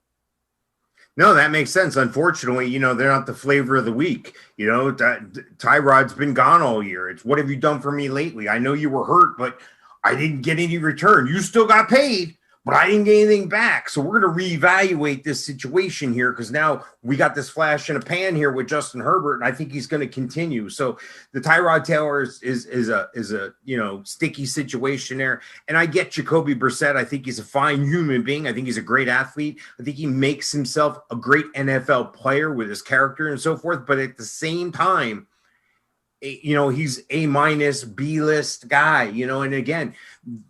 No, that makes sense. Unfortunately, you know, they're not the flavor of the week. You know, Tyrod's been gone all year. It's, what have you done for me lately? I know you were hurt, but I didn't get any return. You still got paid, but I didn't get anything back. So we're going to reevaluate this situation here, because now we got this flash in a pan here with Justin Herbert, and I think he's going to continue. So the Tyrod Taylor is a you know, sticky situation there. And I get Jacoby Brissett. I think he's a fine human being. I think he's a great athlete. I think he makes himself a great NFL player with his character and so forth. But at the same time, you know, he's A-, B-list guy, you know, and again,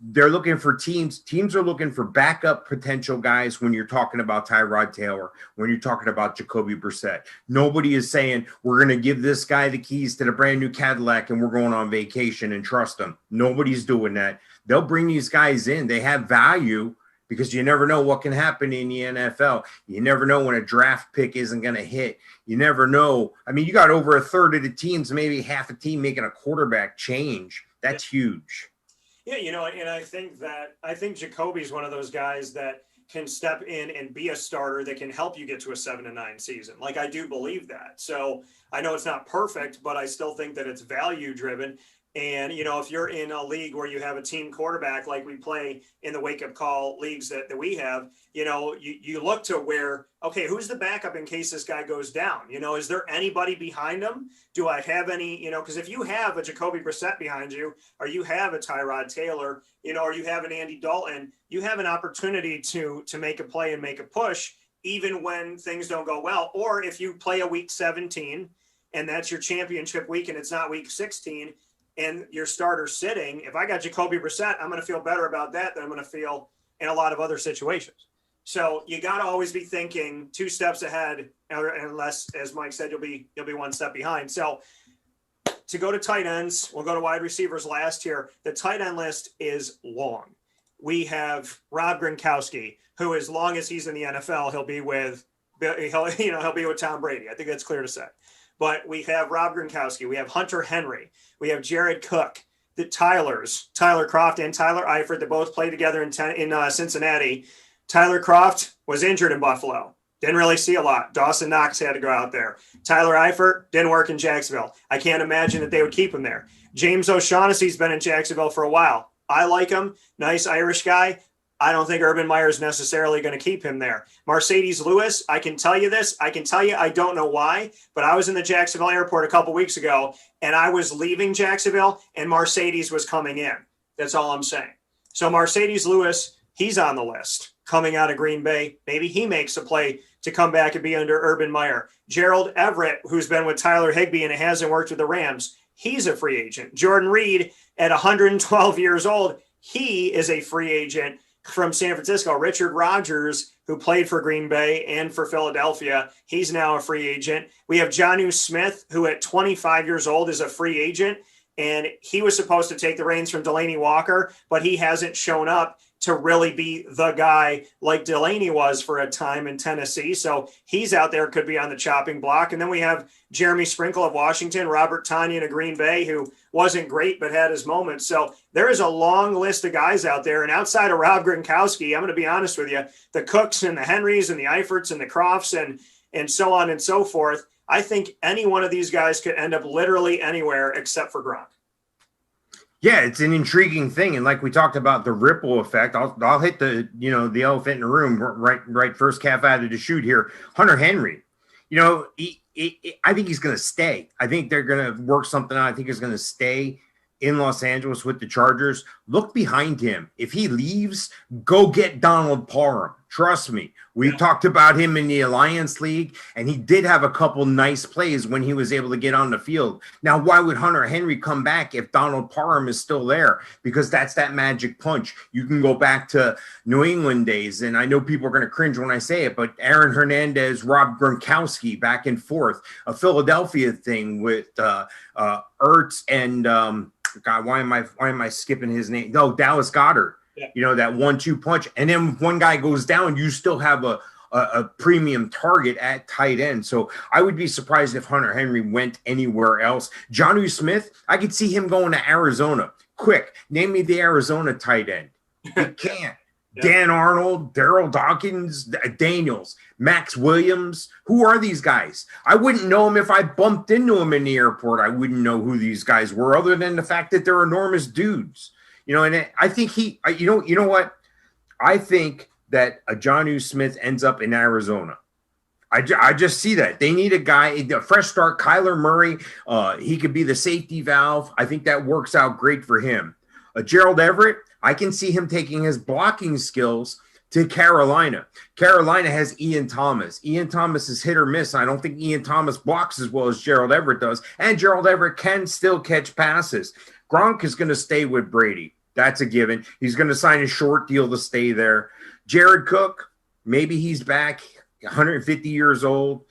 they're looking for teams are looking for backup potential guys when you're talking about Tyrod Taylor, when you're talking about Jacoby Brissett. Nobody is saying we're going to give this guy the keys to the brand new Cadillac and we're going on vacation and trust him. Nobody's doing that. They'll bring these guys in. They have value, because you never know what can happen in the NFL. You never know when a draft pick isn't going to hit. You never know. I mean, you got over a third of the teams, maybe half a team making a quarterback change. That's huge. Yeah, you know, and I think Jacoby's one of those guys that can step in and be a starter that can help you get to a 7-9 season. Like, I do believe that. So I know it's not perfect, but I still think that it's value driven. And, you know, if you're in a league where you have a team quarterback, like we play in the wake up call leagues that we have, you know, you look to where, okay, who's the backup in case this guy goes down? You know, is there anybody behind him? Do I have any, you know, because if you have a Jacoby Brissett behind you, or you have a Tyrod Taylor, you know, or you have an Andy Dalton, you have an opportunity to make a play and make a push, even when things don't go well. Or if you play a week 17 and that's your championship week and it's not week 16, and your starter sitting, if I got Jacoby Brissett, I'm going to feel better about that than I'm going to feel in a lot of other situations. So you got to always be thinking 2 steps ahead, unless, as Mike said, you'll be 1 step behind. So to go to tight ends, we'll go to wide receivers last here. The tight end list is long. We have Rob Gronkowski, who, as long as he's in the NFL, he'll be with Tom Brady. I think that's clear to say. But we have Rob Gronkowski. We have Hunter Henry. We have Jared Cook, the Tyler Kroft and Tyler Eifert, that both played together in Cincinnati. Tyler Kroft was injured in Buffalo. Didn't really see a lot. Dawson Knox had to go out there. Tyler Eifert didn't work in Jacksonville. I can't imagine that they would keep him there. James O'Shaughnessy's been in Jacksonville for a while. I like him. Nice Irish guy. I don't think Urban Meyer is necessarily going to keep him there. Mercedes Lewis, I can tell you this. I can tell you I don't know why, but I was in the Jacksonville airport a couple weeks ago, and I was leaving Jacksonville, and Mercedes was coming in. That's all I'm saying. So Mercedes Lewis, he's on the list coming out of Green Bay. Maybe he makes a play to come back and be under Urban Meyer. Gerald Everett, who's been with Tyler Higbee and hasn't worked with the Rams, he's a free agent. Jordan Reed, at 112 years old, he is a free agent from San Francisco. Richard Rodgers, who played for Green Bay and for Philadelphia, he's now a free agent. We have Jonnu Smith, who at 25 years old is a free agent, and he was supposed to take the reins from Delaney Walker, but he hasn't shown up to really be the guy like Delaney was for a time in Tennessee. So he's out there, could be on the chopping block. And then we have Jeremy Sprinkle of Washington, Robert Tonyan of Green Bay, who wasn't great but had his moments. So there is a long list of guys out there. And outside of Rob Gronkowski, I'm going to be honest with you, the Cooks and the Henrys and the Eiferts and the Crofts and so on and so forth, I think any one of these guys could end up literally anywhere except for Gronk. Yeah, it's an intriguing thing, and like we talked about the ripple effect, I'll hit the elephant in the room right first calf out of the chute here. Hunter Henry, I think he's going to stay. I think they're going to work something out. I think he's going to stay in Los Angeles with the Chargers. Look behind him. If he leaves, go get Donald Parham. Trust me. We talked about him in the Alliance League, and he did have a couple nice plays when he was able to get on the field. Now, why would Hunter Henry come back if Donald Parham is still there? Because that's that magic punch. You can go back to New England days, and I know people are going to cringe when I say it, but Aaron Hernandez, Rob Gronkowski, back and forth. A Philadelphia thing with Ertz and God, why am I skipping his name? No, Dallas Goedert. Yeah. That 1-2 punch. And then if one guy goes down, you still have a premium target at tight end. So I would be surprised if Hunter Henry went anywhere else. Jonnu Smith, I could see him going to Arizona. Quick, name me the Arizona tight end. You can't. Yeah. Dan Arnold, Daryl Dawkins, Daniels, Max Williams. Who are these guys? I wouldn't know them if I bumped into them in the airport. I wouldn't know who these guys were other than the fact that they're enormous dudes. And I think you know what? I think that a Jonnu Smith ends up in Arizona. I just see that. They need a guy, a fresh start. Kyler Murray, he could be the safety valve. I think that works out great for him. Gerald Everett, I can see him taking his blocking skills to Carolina. Carolina has Ian Thomas. Ian Thomas is hit or miss. I don't think Ian Thomas blocks as well as Gerald Everett does. And Gerald Everett can still catch passes. Gronk is going to stay with Brady. That's a given. He's going to sign a short deal to stay there. Jared Cook, maybe he's back, 150 years old.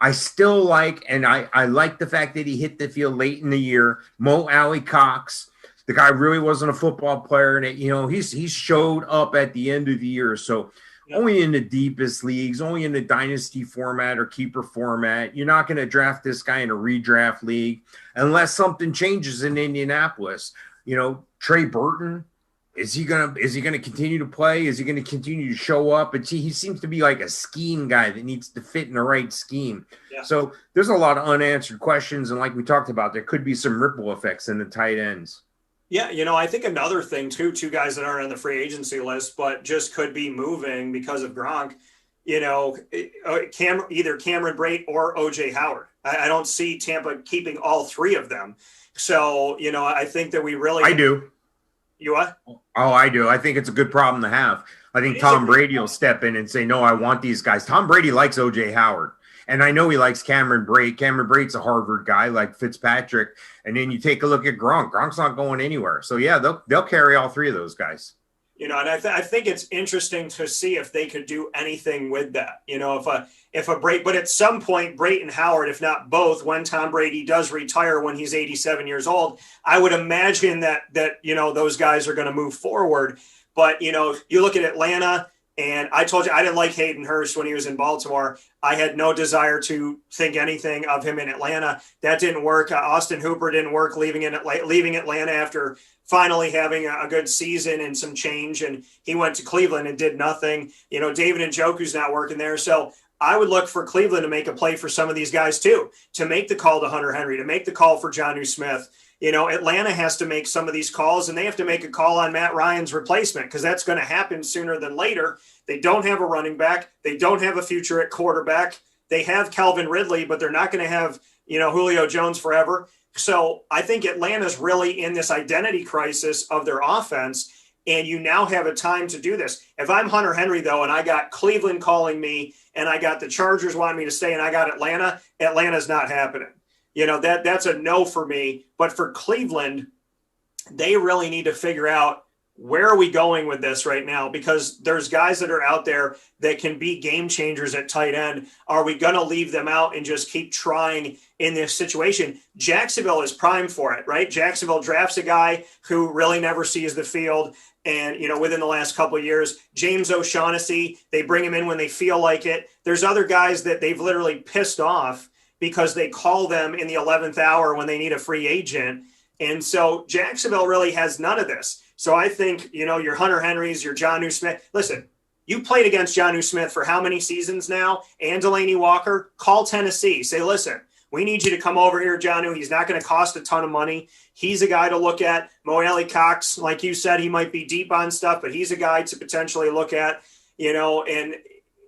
I still like, and I like the fact that he hit the field late in the year. Mo Alley Cox, the guy really wasn't a football player, and he's showed up at the end of the year. So only in the deepest leagues, only in the dynasty format or keeper format. You're not going to draft this guy in a redraft league unless something changes in Indianapolis. Trey Burton, Is he gonna continue to play? Is he gonna continue to show up? But he seems to be like a scheme guy that needs to fit in the right scheme. Yeah. So there's a lot of unanswered questions, and like we talked about, there could be some ripple effects in the tight ends. Yeah, I think another thing too, two guys that aren't on the free agency list, but just could be moving because of Gronk. Either Cameron Brate or OJ Howard. I don't see Tampa keeping all three of them. So I think that we really. I do. You what? Oh, I do. I think it's a good problem to have. I think Tom Brady will step in and say, no, I want these guys. Tom Brady likes OJ Howard. And I know he likes Cameron Brate. Cameron Brate's a Harvard guy like Fitzpatrick. And then you take a look at Gronk. Gronk's not going anywhere. So, yeah, they'll carry all three of those guys. And I think it's interesting to see if they could do anything with that. If a Brate, but at some point, Brate and Howard, if not both, when Tom Brady does retire when he's 87 years old, I would imagine that those guys are going to move forward. But you look at Atlanta, and I told you I didn't like Hayden Hurst when he was in Baltimore. I had no desire to think anything of him in Atlanta. That didn't work. Austin Hooper didn't work leaving Atlanta after finally having a good season and some change. And he went to Cleveland and did nothing. David Njoku's not working there. So I would look for Cleveland to make a play for some of these guys too, to make the call to Hunter Henry, to make the call for Jonnu Smith. Atlanta has to make some of these calls, and they have to make a call on Matt Ryan's replacement because that's going to happen sooner than later. They don't have a running back. They don't have a future at quarterback. They have Calvin Ridley, but they're not going to have, Julio Jones forever. So I think Atlanta's really in this identity crisis of their offense, and you now have a time to do this. If I'm Hunter Henry, though, and I got Cleveland calling me, and I got the Chargers wanting me to stay, and I got Atlanta's not happening. That's a no for me. But for Cleveland, they really need to figure out where are we going with this right now, because there's guys that are out there that can be game changers at tight end. Are we going to leave them out and just keep trying in this situation? Jacksonville is primed for it, right? Jacksonville drafts a guy who really never sees the field. And, within the last couple of years, James O'Shaughnessy, they bring him in when they feel like it. There's other guys that they've literally pissed off because they call them in the 11th hour when they need a free agent. And so Jacksonville really has none of this. So I think, your Hunter Henrys, your Jonnu Smith. Listen, you played against Jonnu Smith for how many seasons now? And Delaney Walker. Call Tennessee. Say, listen, we need you to come over here, Jonnu. He's not going to cost a ton of money. He's a guy to look at. Mo Cox, like you said, he might be deep on stuff, but he's a guy to potentially look at, and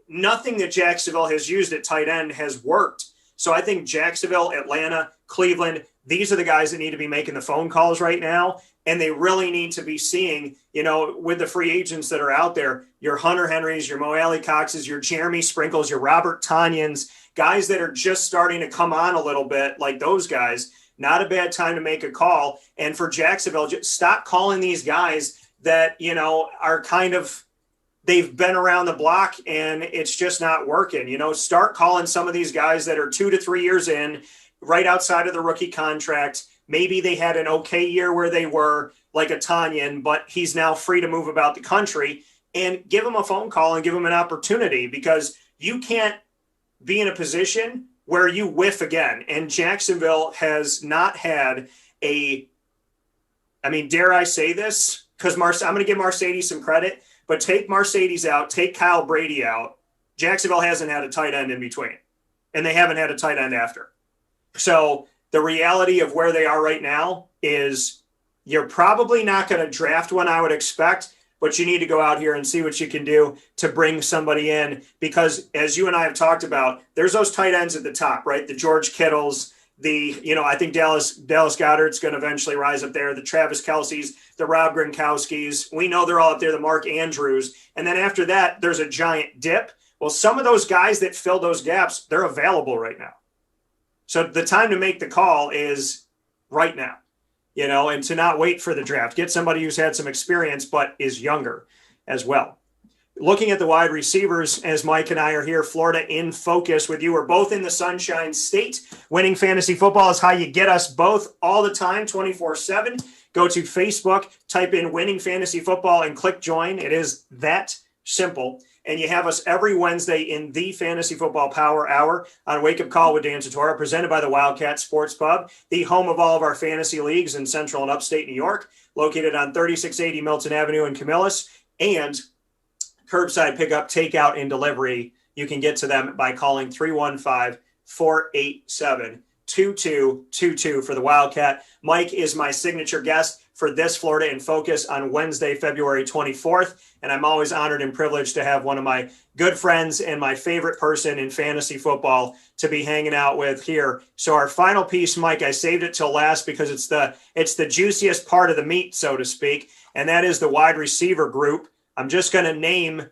nothing that Jacksonville has used at tight end has worked. So I think Jacksonville, Atlanta, Cleveland, these are the guys that need to be making the phone calls right now. And they really need to be seeing, with the free agents that are out there, your Hunter Henrys, your Mo Coxes, your Jeremy Sprinkles, your Robert Tonyans, guys that are just starting to come on a little bit, like those guys. Not a bad time to make a call. And for Jacksonville, just stop calling these guys that, are kind of, they've been around the block and it's just not working. Start calling some of these guys that are 2 to 3 years in, right outside of the rookie contract. Maybe they had an okay year where they were like a Tanyan, but he's now free to move about the country, and give him a phone call and give him an opportunity, because you can't be in a position where you whiff again. And Jacksonville has not had dare I say this? Because I'm going to give Mercedes some credit, but take Mercedes out, take Kyle Brady out. Jacksonville hasn't had a tight end in between, and they haven't had a tight end after. So the reality of where they are right now is you're probably not going to draft one, I would expect, but you need to go out here and see what you can do to bring somebody in, because as you and I have talked about, there's those tight ends at the top, right? The George Kittles, I think Dallas Goedert's going to eventually rise up there, the Travis Kelce's, the Rob Gronkowski's. We know they're all up there, the Mark Andrews. And then after that, there's a giant dip. Well, some of those guys that fill those gaps, they're available right now. So the time to make the call is right now, and to not wait for the draft. Get somebody who's had some experience but is younger as well. Looking at the wide receivers, as Mike and I are here, Florida in focus with you. We're both in the Sunshine State. Winning Fantasy Football is how you get us both all the time, 24/7. Go to Facebook, type in Winning Fantasy Football, and click join. It is that simple. and you have us every Wednesday in the Fantasy Football Power Hour on Wake Up Call with Dan Tortora, presented by the Wildcat Sports Pub, the home of all of our fantasy leagues in Central and Upstate New York, located on 3680 Milton Avenue in Camillus, and curbside pickup, takeout, and delivery. You can get to them by calling 315-487-2222 for the Wildcat. Mike is my signature guest for this Florida in Focus on Wednesday, February 24th. And I'm always honored and privileged to have one of my good friends and my favorite person in fantasy football to be hanging out with here. So our final piece, Mike, I saved it till last because it's the juiciest part of the meat, so to speak. And that is the wide receiver group. I'm just going to name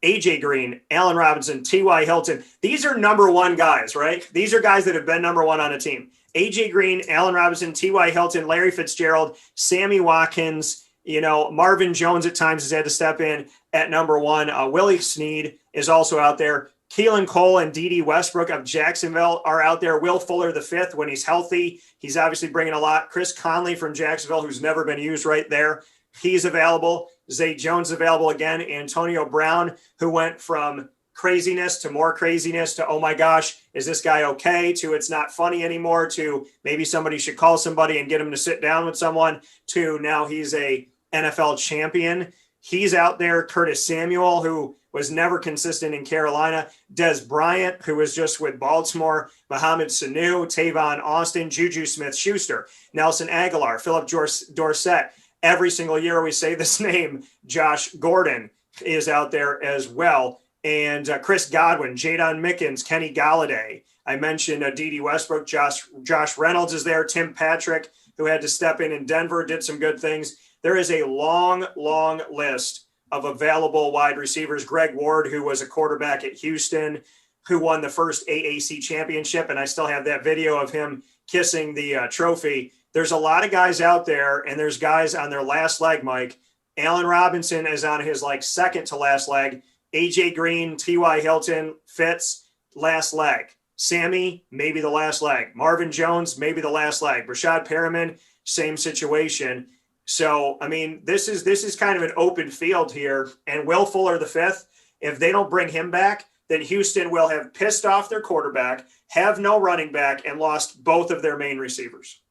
AJ Green, Allen Robinson, T.Y. Hilton. These are number one guys, right? These are guys that have been number one on a team. AJ Green, Allen Robinson, T.Y. Hilton, Larry Fitzgerald, Sammy Watkins, Marvin Jones at times has had to step in at number one. Willie Snead is also out there. Keelan Cole and D.D. Westbrook of Jacksonville are out there. Will Fuller, the fifth, when he's healthy, he's obviously bringing a lot. Chris Conley from Jacksonville, who's never been used right there. He's available. Zay Jones available again. Antonio Brown, who went from craziness to more craziness to, oh my gosh, is this guy okay, to it's not funny anymore, to maybe somebody should call somebody and get him to sit down with someone, to now he's a NFL champion. He's out there. Curtis Samuel, who was never consistent in Carolina. Des Bryant, who was just with Baltimore. Mohamed Sanu, Tavon Austin, Juju Smith-Schuster, Nelson Aguilar, Philip Dorsett. Every single year we say this name. Josh Gordon is out there as well. And Chris Godwin, Jadon Mickens, Kenny Galladay. I mentioned D.D. Westbrook, Josh Reynolds is there. Tim Patrick, who had to step in Denver, did some good things. There is a long, long list of available wide receivers. Greg Ward, who was a quarterback at Houston, who won the first AAC championship, and I still have that video of him kissing the trophy. There's a lot of guys out there, and there's guys on their last leg, Mike. Allen Robinson is on his second to last leg. AJ Green, T.Y. Hilton, Fitz, last leg. Sammy, maybe the last leg. Marvin Jones, maybe the last leg. Rashad Perriman, same situation. So, I mean, this is kind of an open field here. And Will Fuller, the fifth, if they don't bring him back, then Houston will have pissed off their quarterback, have no running back, and lost both of their main receivers.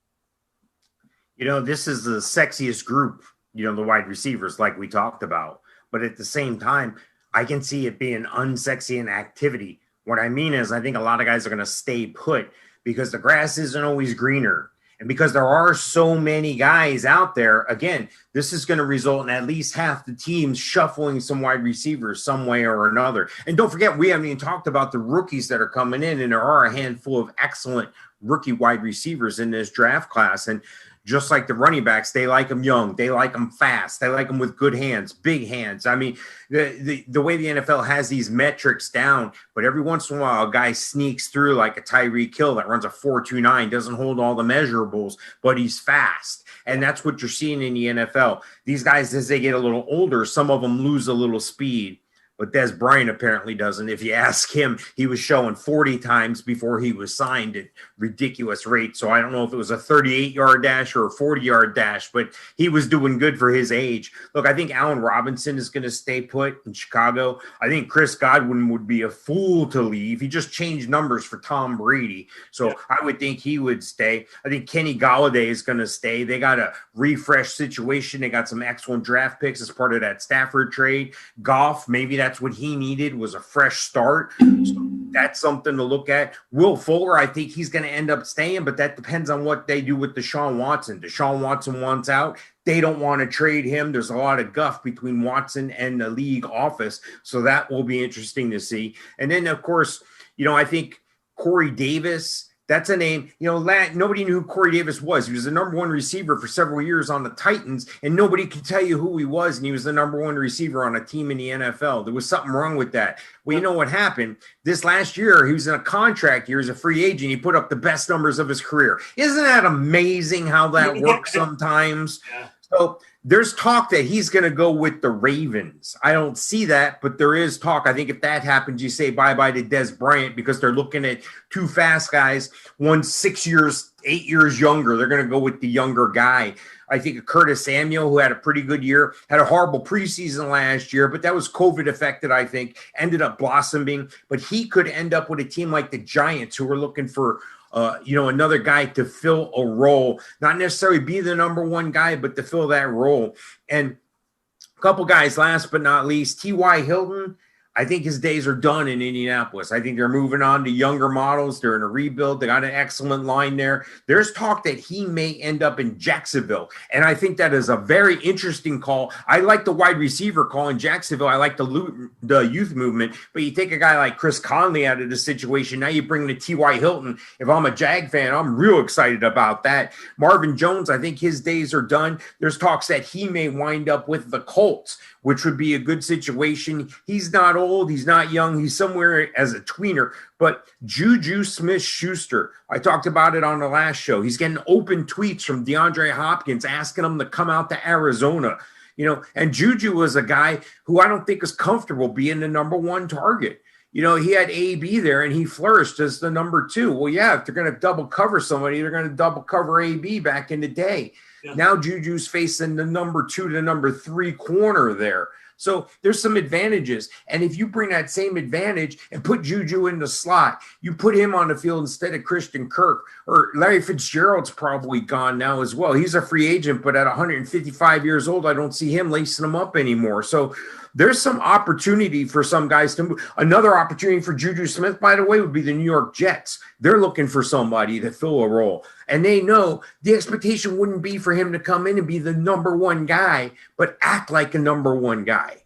This is the sexiest group, the wide receivers like we talked about. But at the same time, I can see it being unsexy in activity. What I mean is I think a lot of guys are going to stay put because the grass isn't always greener. And because there are so many guys out there, again, this is going to result in at least half the teams shuffling some wide receivers some way or another. And don't forget, we haven't even talked about the rookies that are coming in, and there are a handful of excellent rookie wide receivers in this draft class. And just like the running backs, they like them young. They like them fast. They like them with good hands, big hands. I mean, the way the NFL has these metrics down, but every once in a while, a guy sneaks through like a Tyreek Hill that runs a 4.29, doesn't hold all the measurables, but he's fast. And that's what you're seeing in the NFL. These guys, as they get a little older, some of them lose a little speed. But Des Bryant apparently doesn't. If you ask him, he was showing 40 times before he was signed at ridiculous rate. So I don't know if it was a 38-yard dash or a 40-yard dash, but he was doing good for his age. Look, I think Allen Robinson is going to stay put in Chicago. I think Chris Godwin would be a fool to leave. He just changed numbers for Tom Brady. So yeah. I would think he would stay. I think Kenny Galladay is going to stay. They got a refresh situation. They got some excellent draft picks as part of that Stafford trade. Goff, maybe that's what he needed, was a fresh start. So that's something to look at. Will Fuller, I think he's going to end up staying, but that depends on what they do with Deshaun Watson. Deshaun Watson wants out. They don't want to trade him. There's a lot of guff between Watson and the league office. So that will be interesting to see. And then, of course, I think Corey Davis, that's a name, nobody knew who Corey Davis was. He was the number one receiver for several years on the Titans, and nobody could tell you who he was, and he was the number one receiver on a team in the NFL. There was something wrong with that. Well, you know what happened? This last year, he was in a contract year as a free agent. He put up the best numbers of his career. Isn't that amazing how that works sometimes? Yeah. So there's talk that he's going to go with the Ravens. I don't see that, but there is talk. I think if that happens, you say bye-bye to Des Bryant because they're looking at two fast guys, one 6 years, 8 years younger. They're going to go with the younger guy. I think of Curtis Samuel, who had a pretty good year, had a horrible preseason last year, but that was COVID affected, I think, ended up blossoming. But he could end up with a team like the Giants, who were looking for another guy to fill a role, not necessarily be the number one guy, but to fill that role. And a couple guys, last but not least, T.Y. Hilton. I think his days are done in Indianapolis. I think they're moving on to younger models. They're in a rebuild. They got an excellent line there. There's talk that he may end up in Jacksonville, and I think that is a very interesting call. I like the wide receiver call in Jacksonville. I like the youth movement, but you take a guy like Chris Conley out of the situation. Now you bring the T.Y. Hilton. If I'm a Jag fan, I'm real excited about that. Marvin Jones, I think his days are done. There's talks that he may wind up with the Colts, which would be a good situation. He's not old. He's not young. He's somewhere as a tweener. But Juju Smith-Schuster, I talked about it on the last show. He's getting open tweets from DeAndre Hopkins asking him to come out to Arizona. And Juju was a guy who I don't think is comfortable being the number one target. He had AB there and he flourished as the number two. Well, yeah, if they're going to double cover somebody, they're going to double cover AB back in the day. Yeah. Now Juju's facing the number 2 to number 3 corner there. So there's some advantages. And if you bring that same advantage and put Juju in the slot, you put him on the field instead of Christian Kirk, or Larry Fitzgerald's probably gone now as well. He's a free agent, but at 155 years old, I don't see him lacing him up anymore. So there's some opportunity for some guys to move. Another opportunity for Juju Smith, by the way, would be the New York Jets. They're looking for somebody to fill a role. And they know the expectation wouldn't be for him to come in and be the number one guy, but act like a number one guy.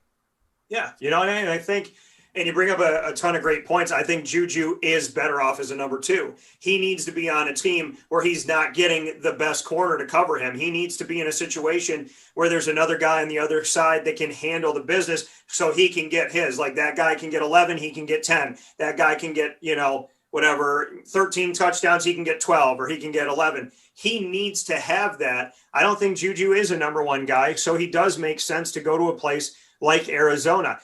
Yeah, and I think, and you bring up a ton of great points. I think Juju is better off as a number 2. He needs to be on a team where he's not getting the best corner to cover him. He needs to be in a situation where there's another guy on the other side that can handle the business so he can get his. Like that guy can get 11, he can get 10. That guy can get, 13 touchdowns, he can get 12 or he can get 11. He needs to have that. I don't think Juju is a number one guy, so he does make sense to go to a place like Arizona.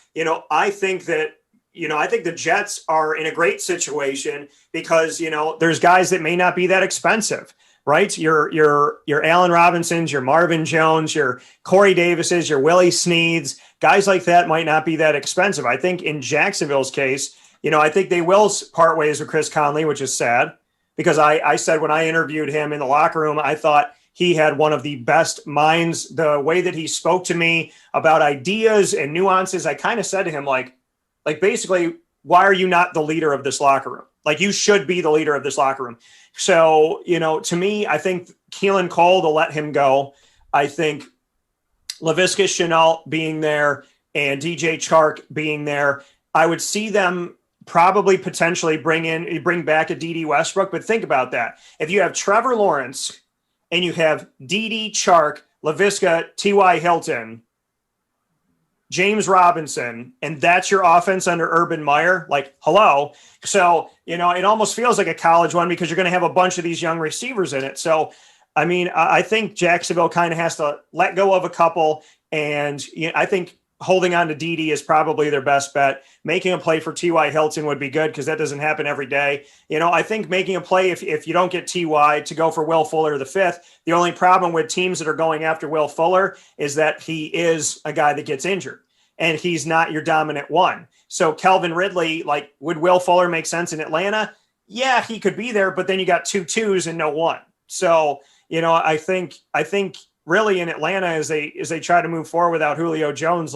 I think the Jets are in a great situation because, there's guys that may not be that expensive, right? Your Allen Robinsons, your Marvin Jones, your Corey Davises, your Willie Sneads, guys like that might not be that expensive. I think in Jacksonville's case, I think they will part ways with Chris Conley, which is sad because I said when I interviewed him in the locker room, I thought he had one of the best minds. The way that he spoke to me about ideas and nuances, I kind of said to him, like basically, why are you not the leader of this locker room? Like you should be the leader of this locker room. So, to me, I think Keelan Cole to let him go. I think Laviska Shenault being there and DJ Chark being there, I would see them probably potentially bring back a D.D. Westbrook. But think about that. If you have Trevor Lawrence and you have D.D. Chark, Laviska, T.Y. Hilton, James Robinson, and that's your offense under Urban Meyer, like, hello. So, it almost feels like a college one because you're going to have a bunch of these young receivers in it. So, I think Jacksonville kind of has to let go of a couple. And I think holding on to D.D. is probably their best bet. Making a play for T.Y. Hilton would be good because that doesn't happen every day. I think making a play if you don't get T.Y. to go for Will Fuller the 5th. The only problem with teams that are going after Will Fuller is that he is a guy that gets injured and he's not your dominant one. So Calvin Ridley, would Will Fuller make sense in Atlanta? Yeah, he could be there, but then you got 2 2s and no 1. So, I think really in Atlanta as they try to move forward without Julio Jones,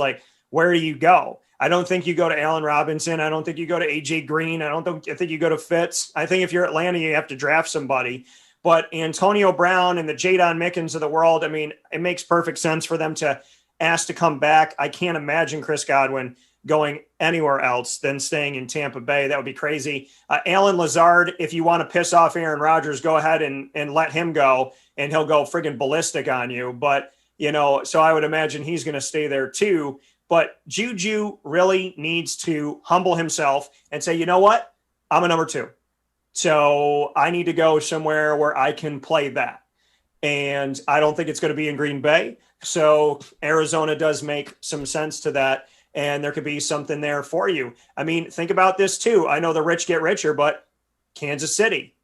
where do you go? I don't think you go to Allen Robinson. I don't think you go to AJ Green. I think you go to Fitz. I think if you're Atlanta, you have to draft somebody. But Antonio Brown and the Jadon Mickens of the world, it makes perfect sense for them to ask to come back. I can't imagine Chris Godwin going anywhere else than staying in Tampa Bay. That would be crazy. Alan Lazard, if you want to piss off Aaron Rodgers, go ahead and let him go, and he'll go friggin' ballistic on you. But, so I would imagine he's going to stay there too. But Juju really needs to humble himself and say, you know what? I'm a number 2. So I need to go somewhere where I can play that. And I don't think it's going to be in Green Bay. So Arizona does make some sense to that. And there could be something there for you. Think about this too. I know the rich get richer, but Kansas City,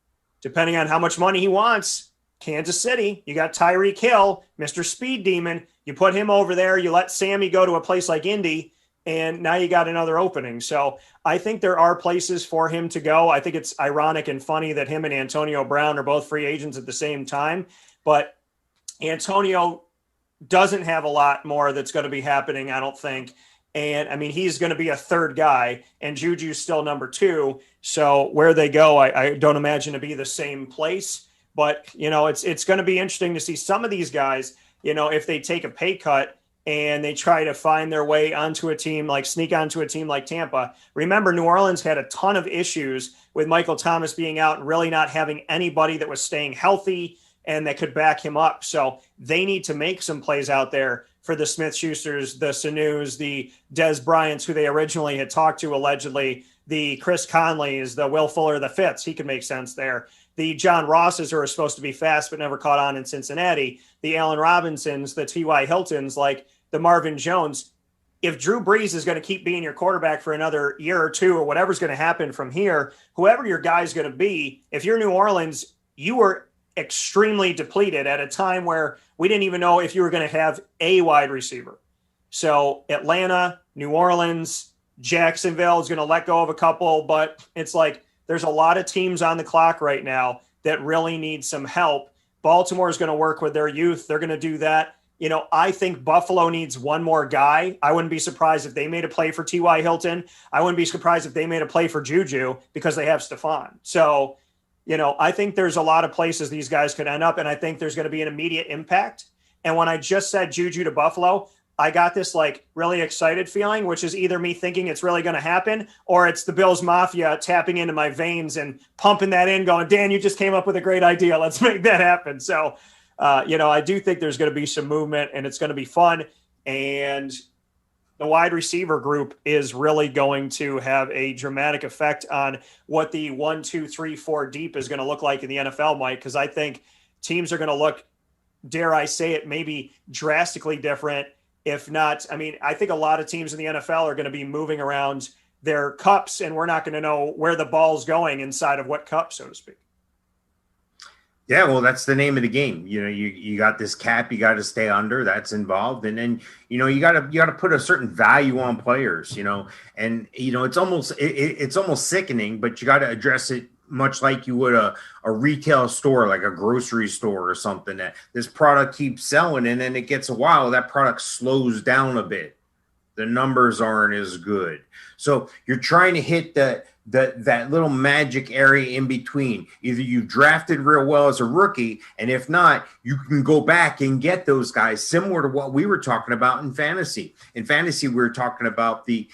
depending on how much money he wants, Kansas City, you got Tyreek Hill, Mr. Speed Demon. You put him over there. You let Sammy go to a place like Indy, and now you got another opening. So I think there are places for him to go. I think it's ironic and funny that him and Antonio Brown are both free agents at the same time. But Antonio doesn't have a lot more that's going to be happening, I don't think. And I mean, he's going to be a third guy, and Juju's still number 2. So where they go, I don't imagine to be the same place. But, it's going to be interesting to see some of these guys, if they take a pay cut and they try to find their way onto a team, like sneak onto a team like Tampa. Remember, New Orleans had a ton of issues with Michael Thomas being out and really not having anybody that was staying healthy and that could back him up. So they need to make some plays out there for the Smith-Schusters, the Sanus, the Des Bryants, who they originally had talked to allegedly, the Chris Conleys, the Will Fuller, the Fitz. He could make sense there. The John Rosses, who are supposed to be fast but never caught on in Cincinnati. The Allen Robinsons, the T.Y. Hiltons, like the Marvin Jones. If Drew Brees is going to keep being your quarterback for another year or two or whatever's going to happen from here, whoever your guy's going to be, if you're New Orleans, you were extremely depleted at a time where we didn't even know if you were going to have a wide receiver. So Atlanta, New Orleans, Jacksonville is going to let go of a couple, but it's like there's a lot of teams on the clock right now that really need some help. Baltimore is going to work with their youth. They're going to do that. I think Buffalo needs one more guy. I wouldn't be surprised if they made a play for T.Y. Hilton. I wouldn't be surprised if they made a play for Juju because they have Stephon. So, I think there's a lot of places these guys could end up, and I think there's going to be an immediate impact. And when I just said Juju to Buffalo, I got this really excited feeling, which is either me thinking it's really going to happen or it's the Bills Mafia tapping into my veins and pumping that in going, Dan, you just came up with a great idea. Let's make that happen. So, I do think there's going to be some movement and it's going to be fun. And the wide receiver group is really going to have a dramatic effect on what the 1, 2, 3, 4 deep is going to look like in the NFL, Mike, because I think teams are going to look, dare I say it, maybe drastically different. If not, I think a lot of teams in the NFL are going to be moving around their cups, and we're not going to know where the ball's going inside of what cup, so to speak. Yeah, well, that's the name of the game. You got this cap, you got to stay under. That's involved, and then you got to put a certain value on players. And it's almost sickening, but you got to address it much like you would a retail store, like a grocery store or something. That this product keeps selling, and then it gets a while, that product slows down a bit. The numbers aren't as good, so you're trying to hit that little magic area in between. Either you drafted real well as a rookie, and if not, you can go back and get those guys, similar to what we were talking about in fantasy. In fantasy, we were talking about the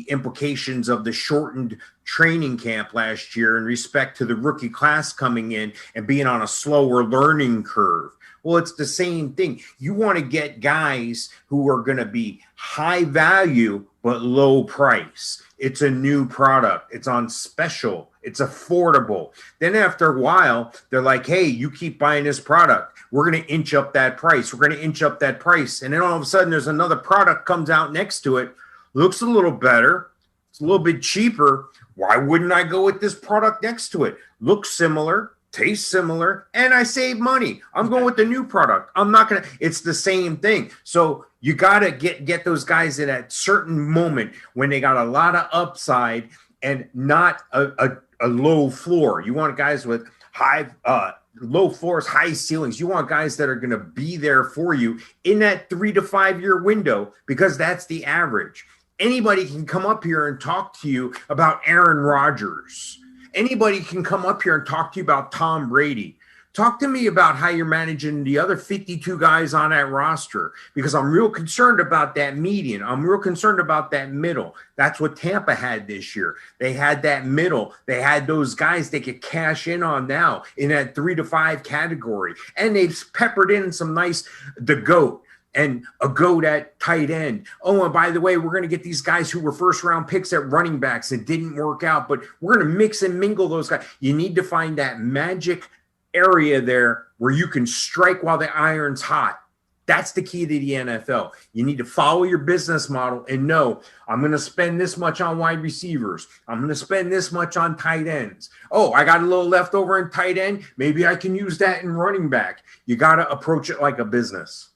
implications of the shortened training camp last year in respect to the rookie class coming in and being on a slower learning curve. Well, it's the same thing. You want to get guys who are going to be high value but low price. It's a new product. It's on special. It's affordable. Then after a while, they're like, hey, you keep buying this product. We're going to inch up that price. We're going to inch up that price. And then all of a sudden, there's another product comes out next to it. Looks a little better. It's a little bit cheaper. Why wouldn't I go with this product next to it? Looks similar. Tastes similar, and I save money. I'm going with the new product. I'm not going to, it's the same thing. So you got to get those guys at a certain moment when they got a lot of upside and not a low floor. You want guys with low floors, high ceilings. You want guys that are going to be there for you in that 3 to 5 year window, because that's the average. Anybody can come up here and talk to you about Aaron Rodgers. Anybody can come up here and talk to you about Tom Brady. Talk to me about how you're managing the other 52 guys on that roster, because I'm real concerned about that median. I'm real concerned about that middle. That's what Tampa had this year. They had that middle. They had those guys they could cash in on now in that 3 to 5 category. And they've peppered in some nice, the GOAT. And a GOAT at tight end. Oh, and by the way, we're going to get these guys who were first-round picks at running backs and didn't work out, but we're going to mix and mingle those guys. You need to find that magic area there where you can strike while the iron's hot. That's the key to the NFL. You need to follow your business model and know, I'm going to spend this much on wide receivers. I'm going to spend this much on tight ends. Oh, I got a little left over in tight end. Maybe I can use that in running back. You got to approach it like a business.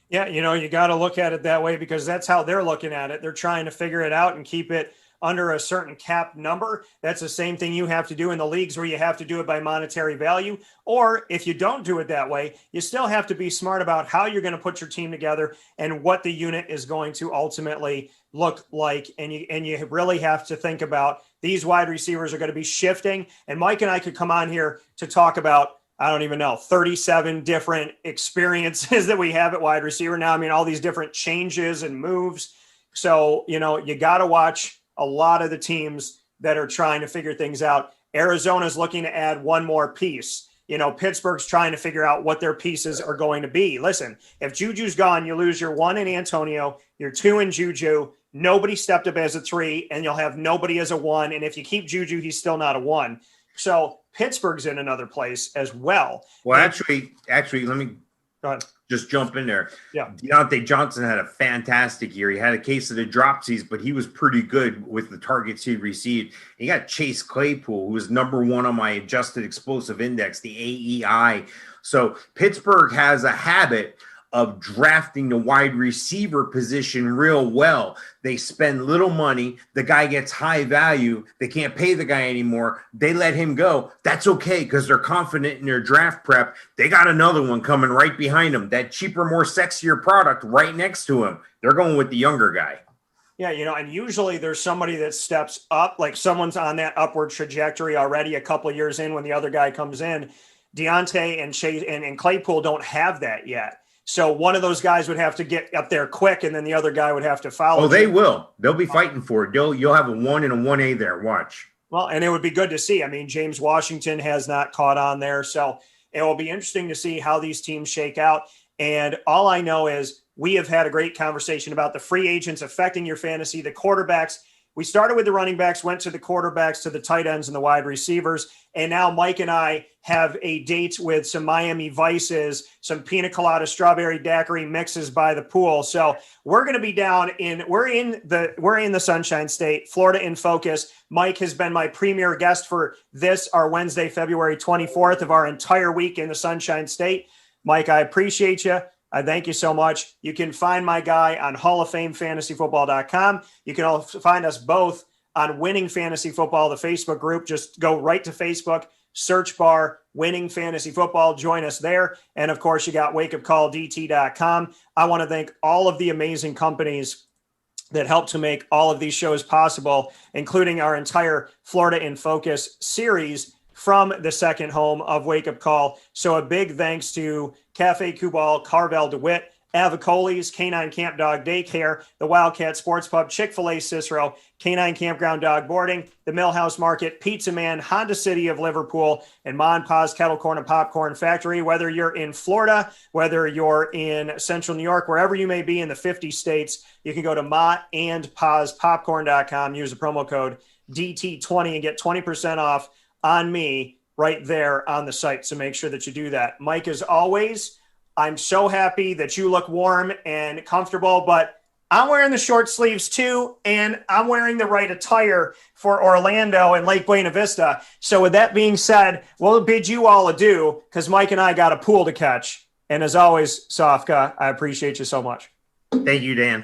Yeah, you got to look at it that way because that's how they're looking at it. They're trying to figure it out and keep it under a certain cap number. That's the same thing you have to do in the leagues where you have to do it by monetary value. Or if you don't do it that way, you still have to be smart about how you're going to put your team together and what the unit is going to ultimately look like. And you really have to think about these wide receivers are going to be shifting. And Mike and I could come on here to talk about, I don't even know, 37 different experiences that we have at wide receiver now. I mean, all these different changes and moves. So, you got to watch a lot of the teams that are trying to figure things out. Arizona's looking to add one more piece. Pittsburgh's trying to figure out what their pieces are going to be. Listen, if Juju's gone, you lose your 1 in Antonio, your 2 in Juju. Nobody stepped up as a 3, and you'll have nobody as a 1. And if you keep Juju, he's still not a 1. So Pittsburgh's in another place as well. Well, actually, let me go ahead. Just jump in there. Yeah. Deontay Johnson had a fantastic year. He had a case of the dropsies, but he was pretty good with the targets he received. You got Chase Claypool, who was number 1 on my adjusted explosive index, the AEI. So Pittsburgh has a habit of drafting the wide receiver position real well. They spend little money. The guy gets high value. They can't pay the guy anymore. They let him go. That's okay because they're confident in their draft prep. They got another one coming right behind them. That cheaper, more sexier product right next to him. They're going with the younger guy. Yeah, and usually there's somebody that steps up, like someone's on that upward trajectory already a couple of years in when the other guy comes in. Deontay and Chase and Claypool don't have that yet. So one of those guys would have to get up there quick, and then the other guy would have to follow. Oh, they will. They'll be fighting for it. You'll have a 1 and a 1A there. Watch. Well, and it would be good to see. I mean, James Washington has not caught on there. So it will be interesting to see how these teams shake out. And all I know is we have had a great conversation about the free agents affecting your fantasy, the quarterbacks. We started with the running backs, went to the quarterbacks, to the tight ends and the wide receivers. And now Mike and I have a date with some Miami Vices, some pina colada, strawberry daiquiri mixes by the pool. So we're going to be we're in the Sunshine State, Florida in focus. Mike has been my premier guest for our Wednesday, February 24th of our entire week in the Sunshine State. Mike, I appreciate you. I thank you so much. You can find my guy on HallOfFameFantasyFootball.com. You can also find us both on Winning Fantasy Football, the Facebook group. Just go right to Facebook, search bar Winning Fantasy Football. Join us there. And, of course, you got WakeUpCallDT.com. I want to thank all of the amazing companies that help to make all of these shows possible, including our entire Florida in Focus series from the second home of Wake Up Call. So a big thanks to Cafe Kubal, Carvel DeWitt, Avicoli's, Canine Camp Dog Daycare, the Wildcat Sports Pub, Chick-fil-A Cicero, Canine Campground Dog Boarding, the Millhouse Market, Pizza Man, Honda City of Liverpool, and Ma and Pa's Kettle Corn and Popcorn Factory. Whether you're in Florida, whether you're in Central New York, wherever you may be in the 50 states, you can go to maandpaspopcorn.com, use the promo code DT20 and get 20% off on me right there on the site. So make sure that you do that. Mike, as always, I'm so happy that you look warm and comfortable, but I'm wearing the short sleeves too, and I'm wearing the right attire for Orlando and Lake Buena Vista. So with that being said, we'll bid you all adieu because Mike and I got a pool to catch. And as always, Sofka, I appreciate you so much. Thank you, Dan.